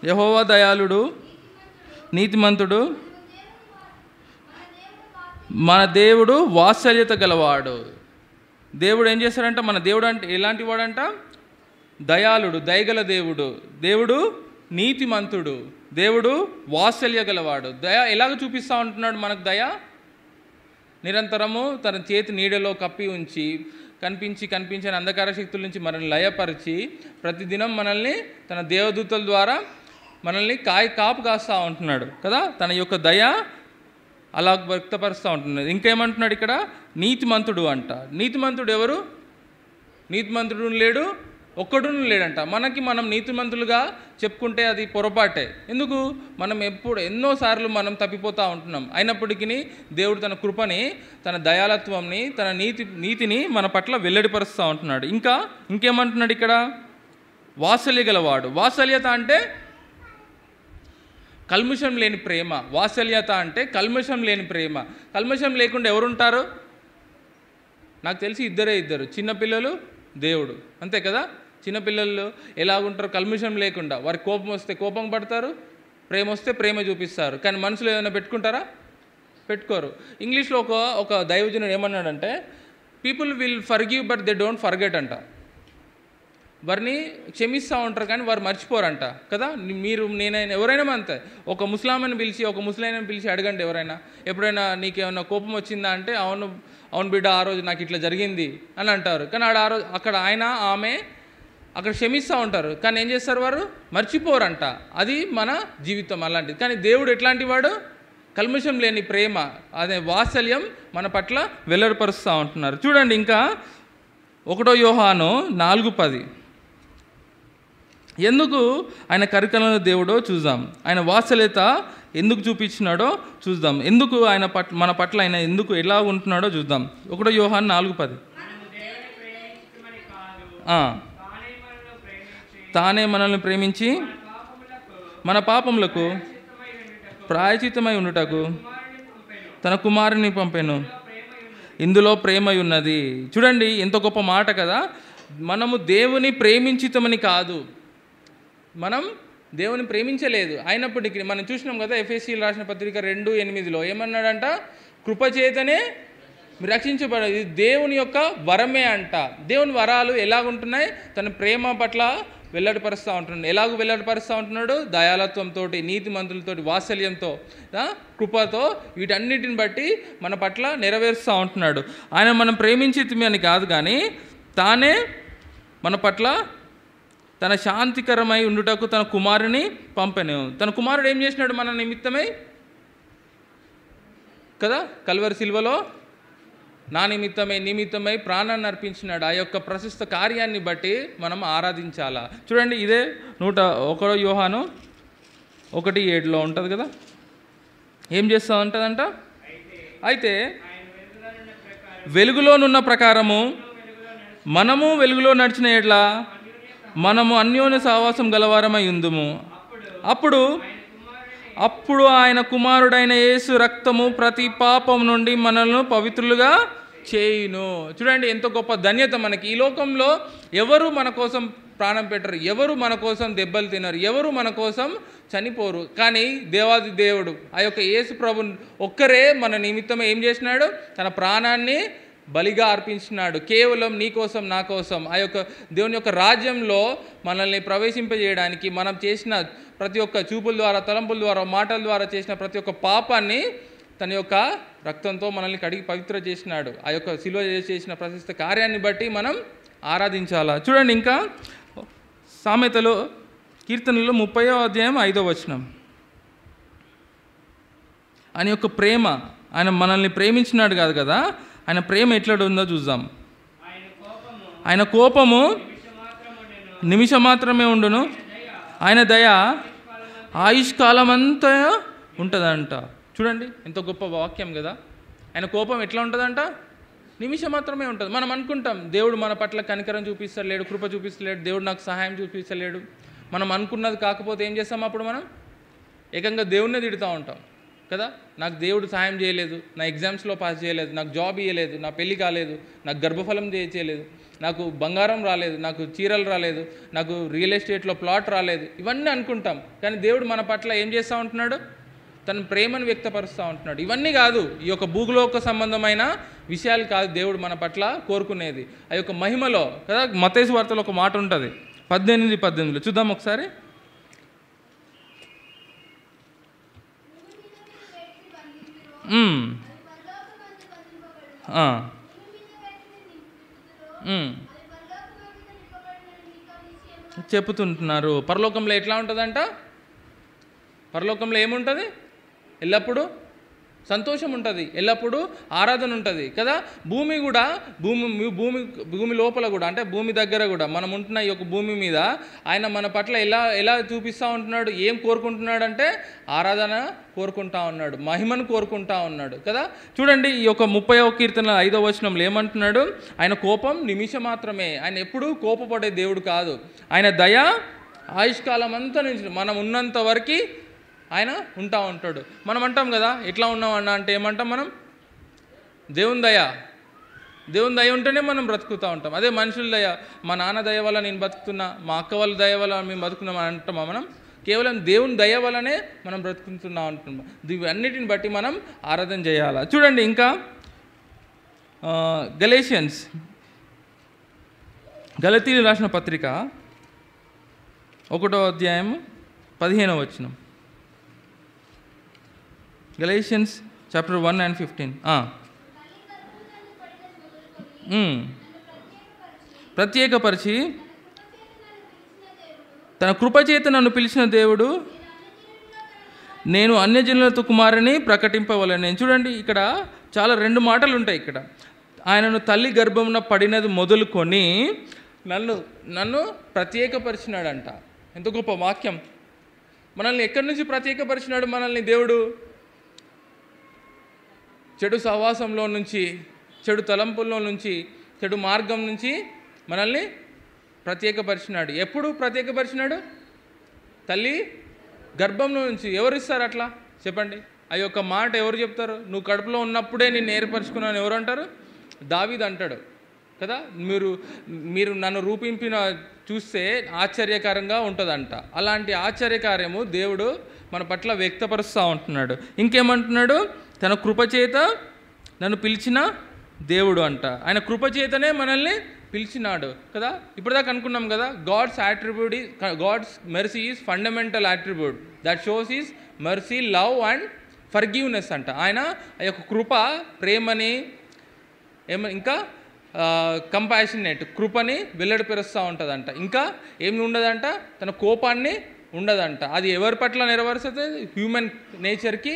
యెహోవా దయాళుడు, నీతిమంతుడు, మన దేవుడు వాత్సల్యత గలవాడు. దేవుడు ఏం చేస్తాడంట? మన దేవుడు అంటే ఎలాంటి వాడంట? దయాళుడు, దయగల దేవుడు, దేవుడు నీతిమంతుడు, దేవుడు వాత్సల్య గలవాడు. దయ ఎలాగ చూపిస్తూ ఉంటున్నాడు మనకు? దయ నిరంతరము తన చేతి నీడలో కప్పి ఉంచి కనిపించని అంధకార శక్తుల నుంచి మనల్ని లయపరిచి ప్రతిదినం మనల్ని తన దేవదూతల ద్వారా మనల్ని కాపు కాస్తూ ఉంటున్నాడు కదా. తన యొక్క దయ అలా వ్యక్తపరుస్తూ ఉంటున్నది. ఇంకేమంటున్నాడు ఇక్కడ? నీతిమంతుడు అంట. నీతిమంతుడు ఎవరు? నీతిమంతుడు లేడు, ఒక్కడును లేడంట. మనం నీతిమంతులుగా చెప్పుకుంటే అది పొరపాటే. ఎందుకు? మనం ఎన్నోసార్లు మనం తప్పిపోతూ ఉంటున్నాం. అయినప్పటికీ దేవుడు తన కృపని, తన దయాళత్వంని, తన నీతిని మన పట్ల వెల్లడిపరుస్తూ ఉంటున్నాడు. ఇంకేమంటున్నాడు ఇక్కడ? వాత్సల్య గలవాడు. వాత్సల్యత అంటే కల్మషం లేని ప్రేమ. వాత్సల్యత అంటే కల్మషం లేని ప్రేమ. కల్మషం లేకుండా ఎవరుంటారు? నాకు తెలిసి ఇద్దరు చిన్నపిల్లలు, దేవుడు. అంతే కదా. చిన్నపిల్లలు ఎలాగుంటారు? కల్మషం లేకుండా. వారికి కోపం వస్తే కోపం పడతారు, ప్రేమ వస్తే ప్రేమ చూపిస్తారు. కానీ మనసులో ఏమైనా పెట్టుకుంటారా? పెట్టుకోరు. ఇంగ్లీష్లో ఒక దైవజనుడు ఏమన్నాడంటే, people will forgive but they don't forget అంట. వారిని క్షమిస్తూ ఉంటారు కానీ వారు మర్చిపోరంట కదా. నేనైనా ఎవరైనా అంతే. ఒక ముస్లాంని పిలిచి, ఒక ముస్లింని పిలిచి అడగండి ఎవరైనా, ఎప్పుడైనా నీకేమైనా కోపం వచ్చిందా అంటే, అవును బిడ్డ, ఆ రోజు నాకు ఇట్లా జరిగింది అని అంటారు. కానీ ఆ రోజు అక్కడ ఆయన ఆమె అక్కడ క్షమిస్తూ ఉంటారు, కానీ ఏం చేస్తారు? వారు మర్చిపోరంట. అది మన జీవితం అలాంటిది. కానీ దేవుడు ఎట్లాంటి వాడు? కల్మషం లేని ప్రేమ, అదే వాత్సల్యం మన పట్ల వెల్లడిపరుస్తూ ఉంటున్నారు. చూడండి, ఇంకా 1 యోహాను 4:10. ఎందుకు ఆయన కరికరమైన దేవుడో చూద్దాం. ఆయన వాత్సల్యత ఎందుకు చూపించినాడో చూద్దాం. ఎందుకు ఆయన మన పట్ల ఆయన ఎందుకు ఎలా ఉంటున్నాడో చూద్దాం. 1 యోహాను 4:10. తానే మనల్ని ప్రేమించి మన పాపములకు ప్రాయచిత్తమై ఉండుటకు తన కుమారుని పంపెను. ఇందులో ప్రేమ ఉన్నది. చూడండి, ఎంత గొప్ప మాట కదా. మనము దేవుని ప్రేమించితమని కాదు, మనం దేవుని ప్రేమించలేదు. అయినప్పటికీ మనం చూసినాం కదా, ఎఫెసీయులకు రాసిన పత్రిక 2:8 ఏమన్నాడంట? కృపచేతనే మీరు రక్షించబడదు. ఇది దేవుని యొక్క వరమే అంట. దేవుని వరాలు ఎలాగుంటున్నాయి? తన ప్రేమ పట్ల వెల్లడిపరుస్తూ ఉంటున్నాడు. ఎలాగూ వెల్లడిపరుస్తూ ఉంటున్నాడు? దయాళత్వంతో, నీతిమంతులతో, వాత్సల్యంతో, కృపతో, వీటన్నిటిని బట్టి మన పట్ల నెరవేరుస్తూ ఉంటున్నాడు. ఆయన మనం ప్రేమించితిమి అని కాదు, కానీ తానే మన పట్ల తన శాంతికరమై ఉండుటకు తన కుమారుని పంపెను. తన కుమారుడు ఏం చేసినాడు? మన నిమిత్తమై కదా, కల్వరి సిలువలో నా నిమిత్తమై ప్రాణాన్ని అర్పించినాడు. ఆ యొక్క ప్రశస్త కార్యాన్ని బట్టి మనం ఆరాధించాలా. చూడండి, ఇదే 1 యోహాను 1:7 ఉంటుంది కదా. ఏం చేస్తూ ఉంటుందంట? అయితే వెలుగులోనున్న ప్రకారము మనము వెలుగులో నడిచిన ఎడ్ల మనము అన్యోన్య సహవాసం గలవారమై ఉందుము. అప్పుడు ఆయన కుమారుడైన యేసు రక్తము ప్రతి పాపం నుండి మనల్ని పవిత్రులుగా చేయును. చూడండి, ఎంత గొప్ప ధన్యత మనకి. ఈ లోకంలో ఎవరు మన కోసం ప్రాణం పెట్టరు, ఎవరు మన కోసం దెబ్బలు తినరు, ఎవరు మన కోసం చనిపోరు. కానీ దేవాది దేవుడు ఆ యొక్క యేసు ప్రభు ఒక్కరే మన నిమిత్తం ఏం చేసినాడు? తన ప్రాణాన్ని బలిగా అర్పించినాడు. కేవలం నీ కోసం, నా కోసం. ఆ యొక్క దేవుని యొక్క రాజ్యంలో మనల్ని ప్రవేశింపజేయడానికి మనం చేసిన ప్రతి ఒక్క చూపుల ద్వారా, తలంపుల ద్వారా, మాటల ద్వారా చేసిన ప్రతి ఒక్క పాపాన్ని తన యొక్క రక్తంతో మనల్ని కడిగి పవిత్ర చేసినాడు. ఆ యొక్క శిలువ చేసిన ప్రశస్త కార్యాన్ని బట్టి మనం ఆరాధించాలా. చూడండి, ఇంకా సామెతలు కీర్తనలు 30వ అధ్యాయం 5వ వచనం. ఆయన యొక్క ప్రేమ, ఆయన మనల్ని ప్రేమించినాడు కాదు కదా, ఆయన ప్రేమ ఎట్లా ఉందో చూద్దాం. ఆయన కోపము నిమిషం మాత్రమే ఉండును, ఆయన దయ ఆయుష్కాలం అంతా ఉంటుందంట. చూడండి ఎంత గొప్ప వాక్యం కదా. ఆయన కోపం ఎట్లా ఉంటుందంట? నిమిషం మాత్రమే ఉంటుంది. మనం అనుకుంటాం దేవుడు మన పట్ల కనికరం చూపిస్తలేడు, కృప చూపిస్తలేడు, దేవుడు నాకు సహాయం చూపిస్తలేడు. మనం అనుకున్నది కాకపోతే ఏం చేస్తాం? అప్పుడు మనం ఏకంగా దేవుడినే తిడుతూ ఉంటాం కదా. నాకు దేవుడు సహాయం చేయలేదు, నా ఎగ్జామ్స్లో పాస్ చేయలేదు, నాకు జాబ్ ఇవ్వలేదు, నా పెళ్ళి కాలేదు, నాకు గర్భఫలం చేయలేదు, నాకు బంగారం రాలేదు, నాకు చీరలు రాలేదు, నాకు రియల్ ఎస్టేట్లో ప్లాట్ రాలేదు, ఇవన్నీ అనుకుంటాం. కానీ దేవుడు మన పట్ల ఏం చేస్తూ ఉంటున్నాడు? తన ప్రేమను వ్యక్తపరుస్తూ ఉంటున్నాడు. ఇవన్నీ కాదు, ఈ యొక్క భూలోక సంబంధమైన విషయాలు కాదు దేవుడు మన పట్ల కోరుకునేది. ఆ యొక్క మహిమలో కదా. మత్తయి సువార్తలో ఒక మాట ఉంటుంది 18:18 చూద్దాం ఒకసారి. చెప్పుతుంటున్నారు. పరలోకంలో ఎట్లా ఉంటుందంట? పరలోకంలో ఏముంటుంది? ఎల్లప్పుడూ సంతోషం ఉంటుంది, ఎల్లప్పుడూ ఆరాధన ఉంటుంది కదా. భూమి కూడా భూమి లోపల కూడా, అంటే భూమి దగ్గర కూడా మనం ఉంటున్న ఈ యొక్క భూమి మీద ఆయన మన పట్ల ఎలా చూపిస్తూ ఉంటున్నాడు? ఏం కోరుకుంటున్నాడు అంటే ఆరాధన కోరుకుంటా ఉన్నాడు, మహిమను కోరుకుంటా ఉన్నాడు కదా. చూడండి ఈ యొక్క 30వ కీర్తన 5వ వచనంలో ఏమంటున్నాడు? ఆయన కోపం నిమిషం మాత్రమే. ఆయన ఎప్పుడూ కోపపడే దేవుడు కాదు. ఆయన దయ ఆయుష్కాలం అంతా నుంచి మనం ఉన్నంత వరకు ఆయన ఉంటా ఉంటాడు. మనం అంటాం కదా, ఎట్లా ఉన్నామన్నా అంటే ఏమంటాం మనం? దేవుని దయ ఉంటేనే మనం బ్రతుకుతూ ఉంటాం. అదే మనుషుల దయ, మా నాన్న దయ వల్ల నేను బతుకుతున్నా, మా అక్క వాళ్ళ దయ వల్ల మేము బతుకున్నాం అని అంటామా? మనం కేవలం దేవుని దయ వల్లనే మనం బ్రతుకుతున్నాం అంటున్నాం. ఇవన్నిటిని బట్టి మనం ఆరాధన చేయాలి. చూడండి ఇంకా గలతీయులకు రాసిన పత్రిక 1వ అధ్యాయం 15వ వచనం. Galatians chapter 1:15. ప్రత్యేకపరిచి తన కృపచేత నన్ను పిలిచిన దేవుడు నేను అన్యజనులతో కుమారుని ప్రకటింపవలెను. చూడండి ఇక్కడ చాలా 2 మాటలు ఉంటాయి ఇక్కడ. ఆయనను తల్లి గర్భమున పడినది మొదలుకొని నన్ను ప్రత్యేకపరిచినాడంట. ఎంత గొప్ప వాక్యం. మనల్ని ఎక్కడి నుంచి ప్రత్యేకపరిచినాడు? మనల్ని దేవుడు చెడు సహవాసంలో నుంచి, చెడు తలంపుల్లో నుంచి, చెడు మార్గం నుంచి మనల్ని ప్రత్యేకపరిచినాడు. ఎప్పుడు ప్రత్యేకపరిచినాడు? తల్లి గర్భంలో నుంచి. ఎవరు ఇస్తారు అట్లా చెప్పండి? ఆ యొక్క మాట ఎవరు చెప్తారు? నువ్వు కడుపులో ఉన్నప్పుడే నేను ఏర్పరచుకున్నాను ఎవరు అంటారు? దావీదు అంటాడు కదా. మీరు నన్ను రూపింపిన చూస్తే ఆశ్చర్యకరంగా ఉంటుందంట. అలాంటి ఆశ్చర్యకార్యము దేవుడు మన పట్ల వ్యక్తపరుస్తూ ఉంటున్నాడు. ఇంకేమంటున్నాడు? తన కృపచేత నన్ను పిలిచిన దేవుడు అంట. ఆయన కృపచేతనే మనల్ని పిలిచినాడు కదా. ఇప్పటిదాకా అనుకున్నాం కదా, God's mercy is fundamental attribute that shows is mercy, love and forgiveness అంట. ఆయన ఆ యొక్క కృప, ప్రేమని ఇంకా కంపాషనేట్ కృపని వెల్లడిపరుస్తూ ఉంటుందంట. ఇంకా ఏమి ఉండదంట? తన కోపాన్ని ఉండదంట. అది ఎవరి పట్ల నెరవేరుస్తుంది? హ్యూమన్ నేచర్కి,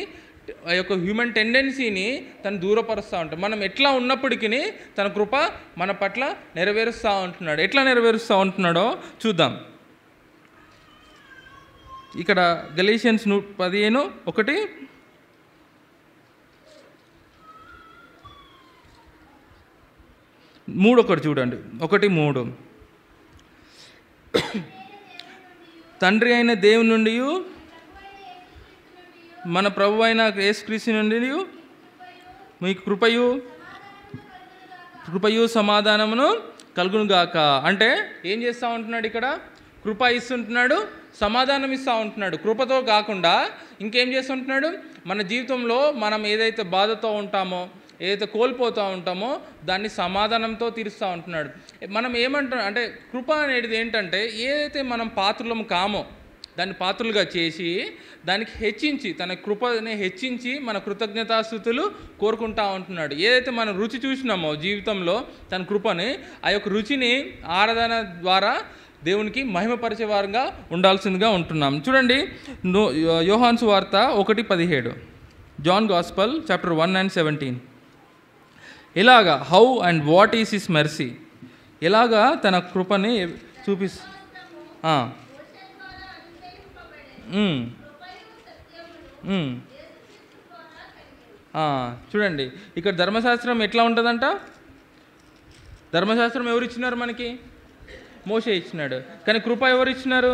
ఆ యొక్క హ్యూమన్ టెండెన్సీని తను దూరపరుస్తూ ఉంటాడు. మనం ఎట్లా ఉన్నప్పటికీ తన కృప మన పట్ల నెరవేరుస్తూ ఉంటున్నాడు. ఎట్లా నెరవేరుస్తూ ఉంటున్నాడో చూద్దాం. ఇక్కడ గలేషియన్స్ 15:1 3 చూడండి. 1:3 తండ్రి అయిన దేవుని నుండి మన ప్రభు అయిన యేసుక్రీస్తు నుండి మీకు కృపయు సమాధానమును కలుగునుగాక. అంటే ఏం చేస్తూ ఉంటున్నాడు ఇక్కడ? కృప ఇస్తుంటున్నాడు, సమాధానం ఇస్తూ ఉంటున్నాడు. కృపతో కాకుండా ఇంకేం చేస్తుంటున్నాడు? మన జీవితంలో మనం ఏదైతే బాధతో ఉంటామో, ఏదైతే కోల్పోతూ ఉంటామో దాన్ని సమాధానంతో తీరుస్తూ ఉంటున్నాడు. మనం ఏమంటాం అంటే కృప అనేది ఏంటంటే ఏదైతే మనం పాత్రలం కామో దాన్ని పాత్రలుగా చేసి దానికి హెచ్చించి, తన కృపని హెచ్చించి మన కృతజ్ఞతాస్తుతులు కోరుకుంటా ఉంటున్నాడు. ఏదైతే మనం రుచి చూసినామో జీవితంలో తన కృపని, ఆ యొక్క రుచిని ఆరాధన ద్వారా దేవునికి మహిమపరిచేవారంగా ఉండాల్సిందిగా ఉంటున్నాం. చూడండి యోహాను సువార్త 1:17, జాన్ గాస్పల్ చాప్టర్ 1:17. ఎలాగా, how and what is his mercy, ఎలాగా తన కృపని చూపిస్ చూడండి ఇక్కడ ధర్మశాస్త్రం ఎట్లా ఉంటుందంట. ధర్మశాస్త్రం ఎవరు ఇచ్చినారు మనకి? మోషే ఇచ్చినాడు. కానీ కృప ఎవరు ఇచ్చినారు?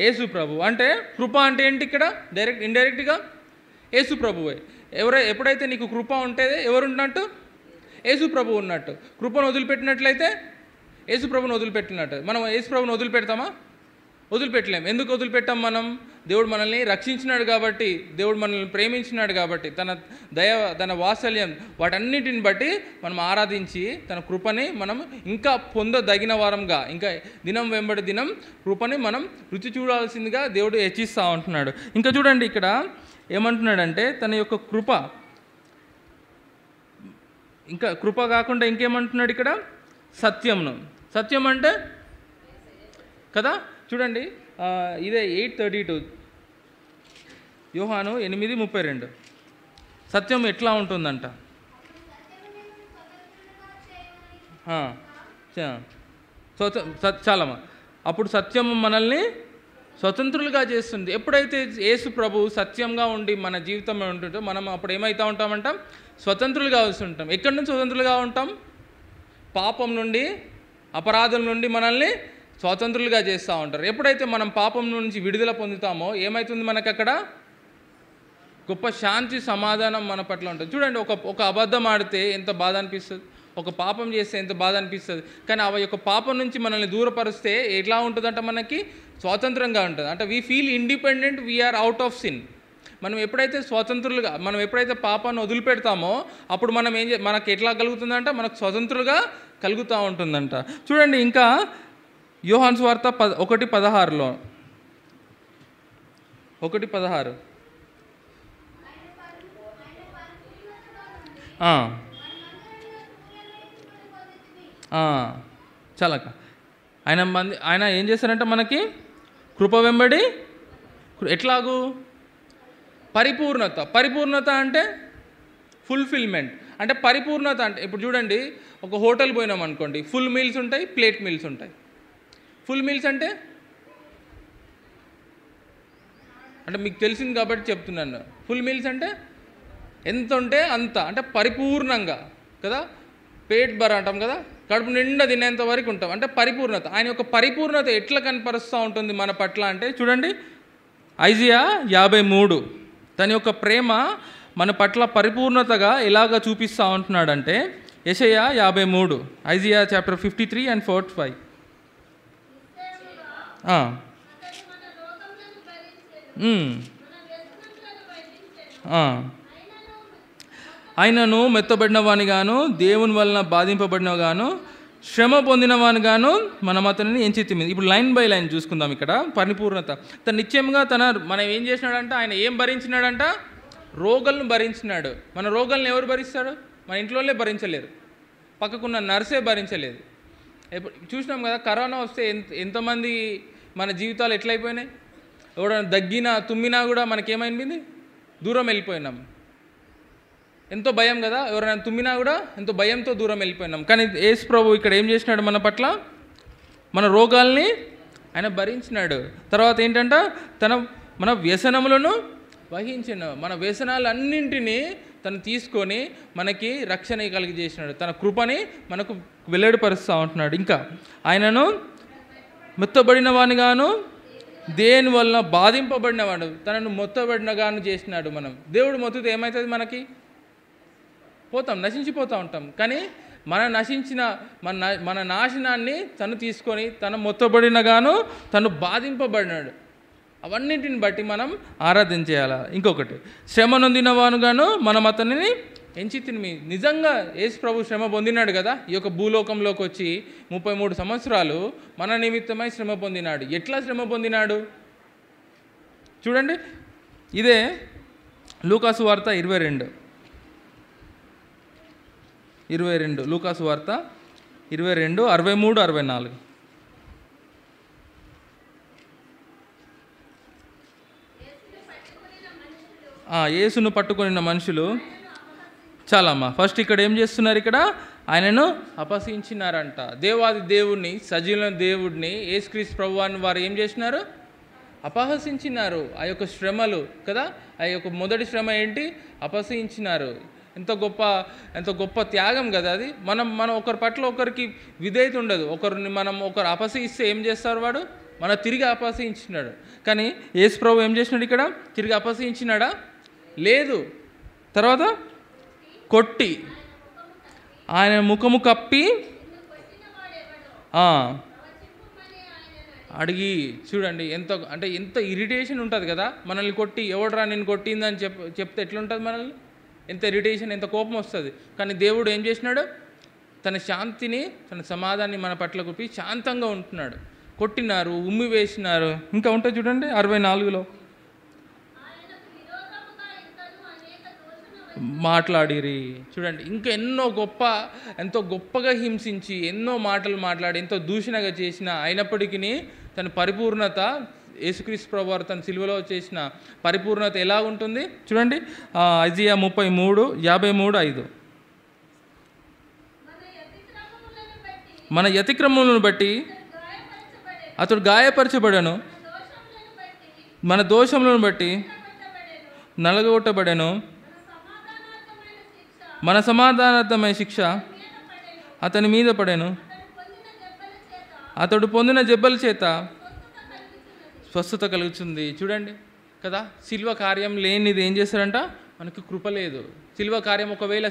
యేసు ప్రభు. అంటే కృప అంటే ఏంటి ఇక్కడ? ఇండైరెక్ట్గా యేసు ప్రభువే. ఎప్పుడైతే నీకు కృప ఉంటే ఎవరు ఉన్నట్టు? యేసు ప్రభు ఉన్నట్టు. కృపను వదిలిపెట్టినట్లయితే యేసు ప్రభుని వదిలిపెట్టినట్టు. మనం యేసు ప్రభుని వదిలిపెడతామా? వదిలిపెట్టలేం. ఎందుకు వదిలిపెట్టాం మనం? దేవుడు మనల్ని రక్షించినాడు కాబట్టి, దేవుడు మనల్ని ప్రేమించినాడు కాబట్టి, తన దయ, తన వాత్సల్యం, వాటన్నిటిని బట్టి మనం ఆరాధించి తన కృపని మనం ఇంకా పొందదగిన వారంగా, ఇంకా దినం వెంబడి దినం కృపని మనం రుచి చూడాల్సిందిగా దేవుడు హెచ్చిస్తూ ఉంటున్నాడు. ఇంకా చూడండి ఇక్కడ ఏమంటున్నాడంటే తన యొక్క కృప, ఇంకా కృప కాకుండా ఇంకేమంటున్నాడు ఇక్కడ? సత్యంను. సత్యం అంటే కదా, చూడండి ఇదే 8:32 యోహాను 8:32. సత్యం ఎట్లా ఉంటుందంట? చాలమ్మా. అప్పుడు సత్యం మనల్ని స్వతంత్రులుగా చేస్తుంది. ఎప్పుడైతే యేసు ప్రభు సత్యంగా ఉండి మన జీవితంలో ఉంటుందో మనం అప్పుడు ఏమవుతూ ఉంటామంటాం? స్వతంత్రులుగా వస్తుంటాం. ఎక్కడి నుంచి స్వతంత్రులుగా ఉంటాం? పాపం నుండి, అపరాధం నుండి మనల్ని స్వతంత్రులుగా చేస్తూ ఉంటారు. ఎప్పుడైతే మనం పాపం నుంచి విడుదల పొందుతామో ఏమవుతుంది? మనకు అక్కడ గొప్ప శాంతి, సమాధానం మన పట్ల ఉంటుంది. చూడండి, ఒక అబద్ధం ఆడితే ఎంత బాధ అనిపిస్తుంది, ఒక పాపం చేస్తే ఎంత బాధ అనిపిస్తుంది. కానీ ఆ యొక్క పాపం నుంచి మనల్ని దూరపరిస్తే ఎట్లా ఉంటుందంట? మనకి స్వాతంత్రంగా ఉంటుంది. అంటే we feel independent, we are out of sin. మనం ఎప్పుడైతే స్వతంత్రులుగా, మనం ఎప్పుడైతే పాపాన్ని వదిలిపెడతామో అప్పుడు మనం మనకు ఎట్లా కలుగుతుందంట? మనకు స్వతంత్రులుగా కలుగుతూ ఉంటుందంట. చూడండి ఇంకా యోహాను సువార్త 1:16 1:16 చాలక ఆయన ఏం చేశారంట? మనకి కృప వెంబడి ఎట్లాగూ పరిపూర్ణత అంటే ఫుల్ఫిల్మెంట్. అంటే పరిపూర్ణత అంటే ఇప్పుడు చూడండి, ఒక హోటల్ పోయినాం అనుకోండి, ఫుల్ మీల్స్ ఉంటాయి, ప్లేట్ మీల్స్ ఉంటాయి. ఫుల్ మీల్స్ అంటే మీకు తెలిసింది కాబట్టి చెప్తున్నాను. ఫుల్ మీల్స్ అంటే ఎంత ఉంటే అంత, అంటే పరిపూర్ణంగా కదా, పేట్ భర్ అంటాం కదా, కడుపు నిండా తినేంత వరకు ఉంటాం. అంటే పరిపూర్ణత. ఆయన యొక్క పరిపూర్ణత ఎట్లా కనపరుస్తూ ఉంటుంది మన పట్ల అంటే చూడండి, ఐజియా 53 తన యొక్క ప్రేమ మన పట్ల పరిపూర్ణతగా ఎలాగ చూపిస్తూ ఉంటున్నాడంటే యెషయా 53, ఐజియా చాప్టర్ 53 and 45. ఆయనను మెత్తబడినవాని గాను, దేవుని వలన బాధింపబడినగాను, శ్రమ పొందినవాని గాను మనం అతనిని ఎంచితిమి. ఇప్పుడు లైన్ బై లైన్ చూసుకుందాం. ఇక్కడ పరిపూర్ణత తను నిత్యంగా మనం ఏం చేసినాడంట? ఆయన ఏం భరించినాడంట? రోగాలను భరించినాడు. మన రోగాలను ఎవరు భరిస్తాడు? మన ఇంట్లోనే భరించలేరు, పక్కకున్న నర్సే భరించలేదు. చూసినాం కదా, కరోనా వస్తే ఎంతమంది మన జీవితాలు ఎట్లయిపోయినాయి. ఎవరైనా దగ్గినా తుమ్మినా కూడా మనకేమైంది? దూరం వెళ్ళిపోయినాం. ఎంతో భయం కదా, ఎవరైనా తుమ్మినా కూడా ఎంతో భయంతో దూరం వెళ్ళిపోయినాం. కానీ యేసు ప్రభు ఇక్కడ ఏం చేసినాడు? మన పట్ల మన రోగాల్ని ఆయన భరించినాడు. తర్వాత ఏంటంట? మన వ్యసనములను వహించిన, మన వ్యసనాలన్నింటినీ తను తీసుకొని మనకి రక్షణ కలిగజేసినాడు. తన కృపని మనకు వెల్లడిపరుస్తూ ఉంటున్నాడు. ఇంకా ఆయనను మెత్తబడిన వానిగాను, దేని వలన బాధింపబడినవాడు, తనను మొత్తబడినగాను చేసినాడు. దేవుడు మొత్తుతో ఏమవుతుంది? మనకి పోతాం, నశించిపోతూ ఉంటాం. కానీ మన నాశనాన్ని తను తీసుకొని తను మొత్తబడినగాను, తను బాధింపబడినాడు. అవన్నింటిని బట్టి మనం ఆరాధన చేయాలి. ఇంకొకటి, శ్రమ నొందినవానుగాను మనం అతనిని ఎంచితిమి. నిజంగా యేసు ప్రభు శ్రమ పొందినాడు కదా, ఈ యొక్క భూలోకంలోకి వచ్చి 33 సంవత్సరాలు మన నిమిత్తమై శ్రమ పొందినాడు. ఎట్లా శ్రమ పొందినాడు చూడండి. ఇదే లూకాసు వార్త 22 లూకాసు వార్త 22, 63, 64. యేసును పట్టుకొనిన మనుషులు చాలమ్మా. ఫస్ట్ ఇక్కడ ఏం చేస్తున్నారు? ఇక్కడ ఆయనను అపహసించినారంట. దేవాది దేవుడిని, సజీవులైన దేవుడిని, యేసుక్రీస్తు ప్రభువాన్ని వారు ఏం చేసినారు? అపహసించినారు. ఆ యొక్క శ్రమలు కదా, ఆ యొక్క మొదటి శ్రమ ఏంటి? అపహసించినారు. ఎంత గొప్ప త్యాగం కదా అది. మనం ఒకరి పట్ల ఒకరికి విధేయత ఉండదు. ఒకరు అపహసిస్తే ఏం చేస్తారు? వాడు మన తిరిగి అపహసించినాడు. కానీ యేసు ప్రభు ఏం చేసినాడు? ఇక్కడ తిరిగి అపహసించినాడా? లేదు. తర్వాత కొట్టి ఆయన ముఖము కప్పి అడిగి, చూడండి ఎంత ఇరిటేషన్ ఉంటుంది కదా. మనల్ని కొట్టి, ఎవడరా నేను కొట్టిందని చెప్తే ఎట్లుంటుంది? మనల్ని ఎంత ఇరిటేషన్, ఎంత కోపం వస్తుంది. కానీ దేవుడు ఏం చేసినాడు? తన శాంతిని, తన సమాధాన్ని మన పట్ల కుప్పి శాంతంగా ఉంటున్నాడు. కొట్టినారు, ఉమ్మి వేసినారు. ఇంకా ఉంటుంది చూడండి 64లో, మాట్లాడిరి. చూడండి, ఇంకా ఎంతో గొప్పగా హింసించి, ఎన్నో మాటలు మాట్లాడి, ఎంతో దూషణగా చేసిన అయినప్పటికీ తన పరిపూర్ణత, యేసుక్రీస్తు ప్రభువారు తన సిలువలో చేసిన పరిపూర్ణత ఎలా ఉంటుంది? చూడండి, ఐజియా 33:53-5. మన అతిక్రమములను బట్టి అతడు గాయపరచబడను, మన దోషములను బట్టి నలగొట్టబడెను, మన సమాధానార్థమైన శిక్ష అతని మీద పడెను, అతడు పొందిన జబ్బల చేత స్వస్థత కలుగుతుంది. చూడండి కదా, శిల్వ కార్యం లేనిది ఏం చేస్తారంట? మనకు కృప లేదు. శిల్వ కార్యం ఒకవేళ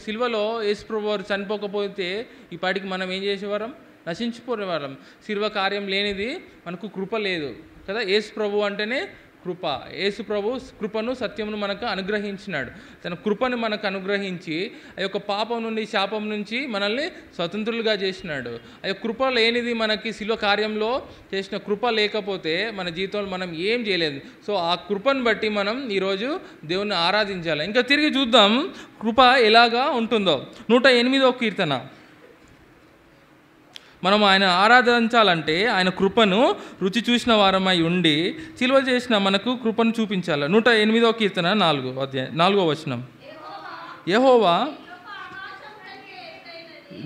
శిల్వలో యేసు ప్రభువు వారు చనిపోకపోతే ఈ పాటికి మనం ఏం చేసేవారం? నశించిపోయేవారం. శిల్వ కార్యం లేనిది మనకు కృప లేదు కదా. యేసు ప్రభువు అంటేనే కృప. యేసు ప్రభు కృపను, సత్యమును మనకు అనుగ్రహించినాడు. తన కృపను మనకు అనుగ్రహించి ఆ యొక్క పాపం నుండి, శాపం నుంచి మనల్ని స్వతంత్రులుగా చేసినాడు. ఆ యొక్క కృప లేనిది, మనకి శిలువ కార్యంలో చేసిన కృప లేకపోతే మన జీవితంలో మనం ఏం చేయలేదు. సో ఆ కృపను బట్టి మనం ఈరోజు దేవుణ్ణి ఆరాధించాలి. ఇంకా తిరిగి చూద్దాం కృప ఎలాగా ఉంటుందో. 108వ కీర్తన. మనం ఆయన ఆరాధించాలంటే ఆయన కృపను రుచి చూసిన వారమై ఉండి సిలువ చేసిన మనకు కృపను చూపించాలి. 108వ కీర్తన 4వ వచనం. యెహోవా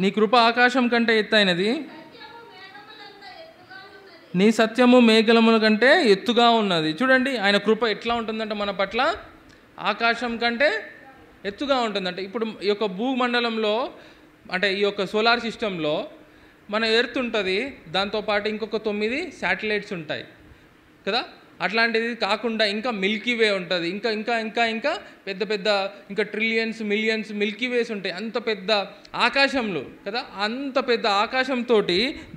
నీ కృప ఆకాశం కంటే ఎత్తైనది, నీ సత్యము మేఘముల కంటే ఎత్తుగా ఉన్నది. చూడండి, ఆయన కృప ఎట్లా ఉంటుందంటే మన పట్ల ఆకాశం కంటే ఎత్తుగా ఉంటుందంటే. ఇప్పుడు ఈ యొక్క భూమండలంలో, అంటే ఈ యొక్క సోలార్ సిస్టంలో మన ఎర్త్ ఉంటుంది, దాంతోపాటు ఇంకొక 9 శాటిలైట్స్ ఉంటాయి కదా. అట్లాంటిది కాకుండా ఇంకా మిల్కీ వే ఉంటుంది, ఇంకా ఇంకా ఇంకా ఇంకా పెద్ద పెద్ద ఇంకా ట్రిలియన్స్ మిలియన్స్ మిల్కీ వేస్ ఉంటాయి. అంత పెద్ద ఆకాశంలో కదా, అంత పెద్ద ఆకాశంతో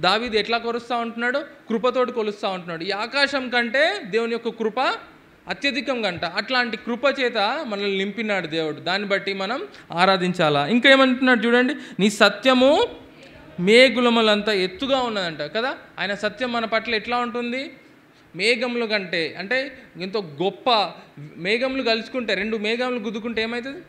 దావీదు ఎట్లా కొలుస్తూ ఉంటున్నాడు? కృపతోటి కొలుస్తూ ఉంటున్నాడు. ఈ ఆకాశం కంటే దేవుని యొక్క కృప అత్యధికం గంట. అట్లాంటి కృప చేత మనల్ని నింపినాడు దేవుడు. దాన్ని బట్టి మనం ఆరాధించాలా. ఇంకా ఏమంటున్నాడు చూడండి, నీ సత్యము మేఘములంతా ఎత్తుగా ఉన్నదంట కదా. ఆయన సత్యం మన పట్ల ఎట్లా ఉంటుంది? మేఘముల కంటే, అంటే ఎంతో గొప్ప. మేఘములు కలుసుకుంటే, 2 మేఘములు గుద్దుకుంటే ఏమవుతుంది?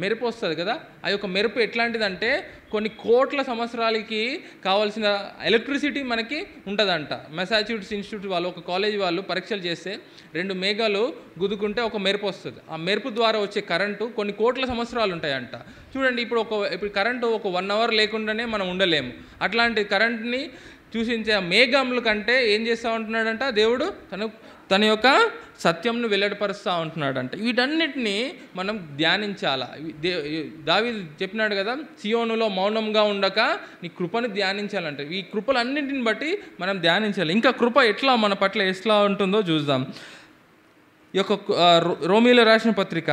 మెరుపు వస్తుంది కదా. ఆ యొక్క మెరుపు ఎట్లాంటిదంటే కొన్ని కోట్ల సంవత్సరాలకి కావాల్సిన ఎలక్ట్రిసిటీ మనకి ఉంటుందంట. మెసాచ్యూసెట్స్ ఇన్స్టిట్యూట్ వాళ్ళు, ఒక కాలేజీ వాళ్ళు పరీక్షలు చేస్తే 2 మేఘాలు గుద్దుకుంటే ఒక మెరుపు వస్తుంది. ఆ మెరుపు ద్వారా వచ్చే కరెంటు కొన్ని కోట్ల సంవత్సరాలు ఉంటాయంట. చూడండి, ఇప్పుడు కరెంటు ఒక 1 అవర్ లేకుండానే మనం ఉండలేము. అట్లాంటి కరెంట్ని చూసించే మేఘముల కంటే ఏం చేస్తూ ఉంటున్నాడంట దేవుడు? తన యొక్క సత్యంను వెల్లడిపరుస్తూ ఉంటున్నాడంట. వీటన్నిటినీ మనం ధ్యానించాలా. దావీదు చెప్పినాడు కదా, సియోనులో మౌనంగా ఉండక నీ కృపను ధ్యానించాలంటే. ఈ కృపలన్నింటిని బట్టి మనం ధ్యానించాలి. ఇంకా కృప ఎట్లా మన పట్ల ఎట్లా ఉంటుందో చూద్దాం. ఈ యొక్క రోమీయులకు రాసిన పత్రిక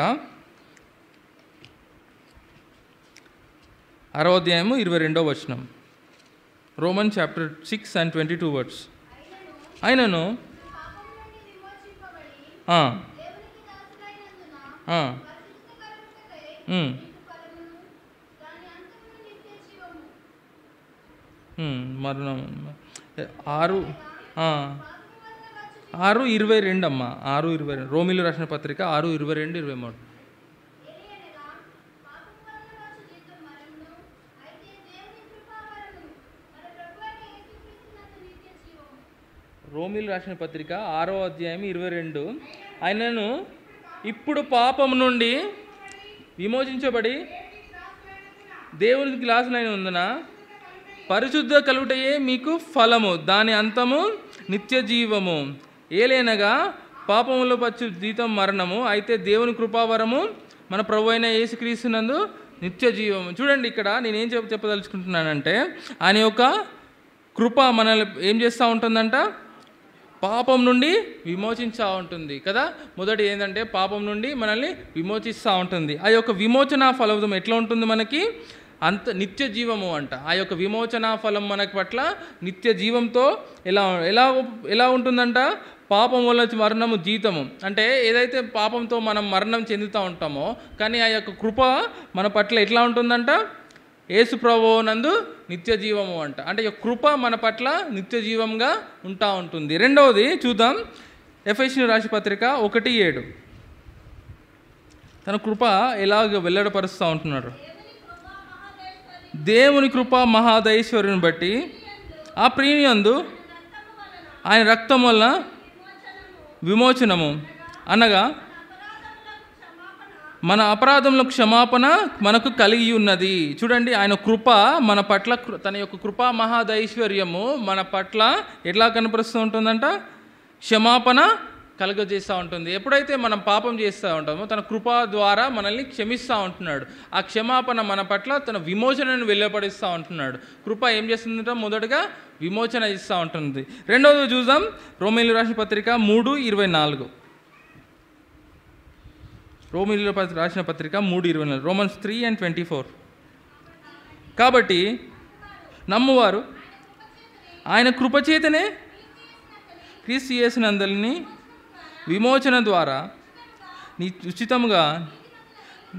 6వ అధ్యాయము 22వ వచనం. Roman chapter 6 and 22 words. అయినను మరణం 6:22 అమ్మా. 6:22 రోమీయులకు రాసిన పత్రిక 6:22-23. రోమీయులకు రాసిన పత్రిక 6వ అధ్యాయం 22. ఆయనను ఇప్పుడు పాపం నుండి విమోచించబడి దేవునికి దాసులైన ఉందన పరిశుద్ధ కలుగుటయే మీకు ఫలము, దాని అంతము నిత్య జీవము. ఏలైనగా పాపములో పచ్చు జీతం మరణము, అయితే దేవుని కృపావరము మన ప్రభు అయిన యేసుక్రీస్తునందు నిత్య జీవము. చూడండి, ఇక్కడ నేనేం చెప్పదలుచుకుంటున్నానంటే, ఆయన యొక్క కృప మనల్ని ఏం చేస్తూ ఉంటుందంట, పాపం నుండి విమోచించా ఉంటుంది కదా. మొదటి ఏంటంటే పాపం నుండి మనల్ని విమోచిస్తూ ఉంటుంది. ఆ యొక్క విమోచన ఫలం ఎట్లా ఉంటుంది మనకి, అంత నిత్య జీవము అంట. ఆ యొక్క విమోచన ఫలం మనకి పట్ల నిత్య జీవంతో ఎలా ఎలా ఎలా ఉంటుందంట, పాపం వల్ల మరణము జీతము. అంటే ఏదైతే పాపంతో మనం మరణం చెందుతూ ఉంటామో, కానీ ఆ యొక్క కృప మన పట్ల ఎట్లా ఉంటుందంట, యేసు ప్రభువు నందు నిత్య జీవము అంట. అంటే ఈ కృప మన పట్ల నిత్య జీవంగా ఉంటా ఉంటుంది. రెండవది చూద్దాం, ఎఫెసీయులకు రాసిన పత్రిక 1:7 తన కృప ఎలాగ వెల్లడపరుస్తూ ఉంటున్నారు. దేవుని కృప మహాదైశ్వర్యం బట్టి ఆ ప్రియయందు ఆయన రక్తం వలన విమోచనము, అనగా మన అపరాధములకు క్షమాపణ మనకు కలిగి ఉన్నది. చూడండి, ఆయన కృప మన పట్ల, తన యొక్క కృపా మహాదైశ్వర్యము మన పట్ల ఎట్లా కనపరుస్తూ ఉంటుందంట, క్షమాపణ కలుగజేస్తూ ఉంటుంది. ఎప్పుడైతే మనం పాపం చేస్తూ ఉంటామో తన కృప ద్వారా మనల్ని క్షమిస్తూ ఉంటున్నాడు. ఆ క్షమాపణ మన పట్ల తన విమోచనను వెళ్ళపడిస్తూ ఉంటున్నాడు. కృప ఏం చేస్తుందంటే మొదటగా విమోచన ఇస్తూ ఉంటుంది. రెండవది చూద్దాం, రోమీయులకు రాసిన పత్రిక 3:24 రోమీయులకు రాసిన పత్రిక 3:24 Romans 3:24 కాబట్టి నమ్మువారు ఆయన కృపచేతనే క్రీస్తు యేసునందలిని విమోచన ద్వారా ఉచితంగా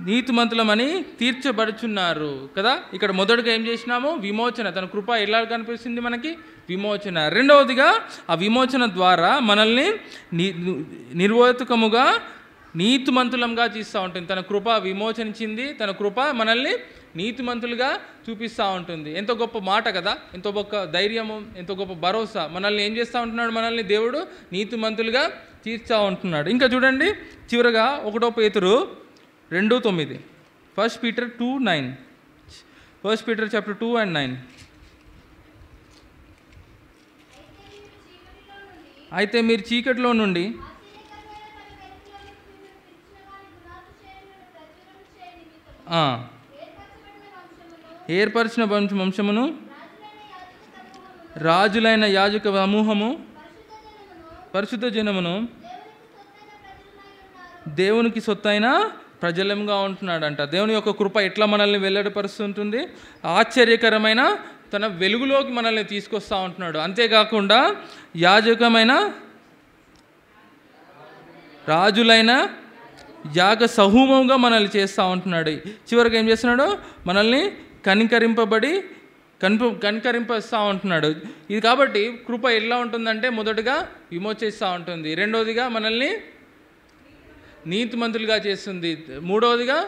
నీతిమంతులమని తీర్చబడుచున్నారు కదా. ఇక్కడ మొదటగా ఏం చేసినాము, విమోచన. తన కృప ఎలా కనిపిస్తుంది మనకి, విమోచన. రెండవదిగా ఆ విమోచన ద్వారా మనల్ని నిర్వోతకముగా నీతిమంతులంగా చేస్తూ ఉంటుంది. తన కృప విమోచనించింది, తన కృప మనల్ని నీతిమంతులుగా చూపిస్తూ ఉంటుంది. ఎంతో గొప్ప మాట కదా, ఎంతో గొప్ప ధైర్యము, ఎంతో గొప్ప భరోసా. మనల్ని ఏం చేస్తూ ఉంటున్నాడు, మనల్ని దేవుడు నీతిమంతులుగా తీర్చా ఉంటున్నాడు. ఇంకా చూడండి, చివరగా 1 పేతురు 2:9 1 Peter 2:9 1 Peter chapter 2:9 అయితే మీరు చీకటిలో నుండి ఏర్పరిచిన వంశమును, రాజులైన యాజక సమూహము, పరిశుద్ధ జనమును, దేవునికి సొత్తైన ప్రజలంగా ఉంటున్నాడంట. దేవుని యొక్క కృప ఎట్లా మనల్ని వెల్లడిపరుస్తుంటుంది, ఆశ్చర్యకరమైన తన వెలుగులోకి మనల్ని తీసుకొస్తూ ఉంటున్నాడు. అంతేకాకుండా యాజకమైన, రాజులైన యాగ సమూహంగా మనల్ని చేస్తూ ఉంటున్నాడు. చివరికి ఏం చేస్తున్నాడు, మనల్ని కనికరింపస్తూ ఉంటున్నాడు. ఇది కాబట్టి కృప ఎలా ఉంటుందంటే మొదటగా విమోచిస్తూ ఉంటుంది, రెండవదిగా మనల్ని నీతిమంతులుగా చేస్తుంది, మూడవదిగా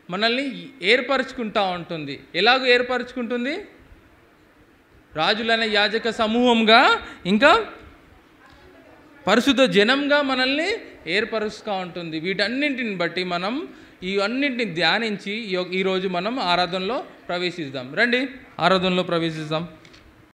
మనల్ని ఏర్పరచుకుంటూ ఉంటుంది. ఎలాగో ఏర్పరచుకుంటుంది, రాజులైన యాజక సమూహంగా, ఇంకా పరిశుద్ధ జనంగా మనల్ని ఏర్పరుస్తూ ఉంటుంది. వీటన్నింటిని బట్టి మనం ఇవన్నింటిని ధ్యానించి ఈరోజు మనం ఆరాధనలో ప్రవేశిద్దాం. రండి, ఆరాధనలో ప్రవేశిద్దాం.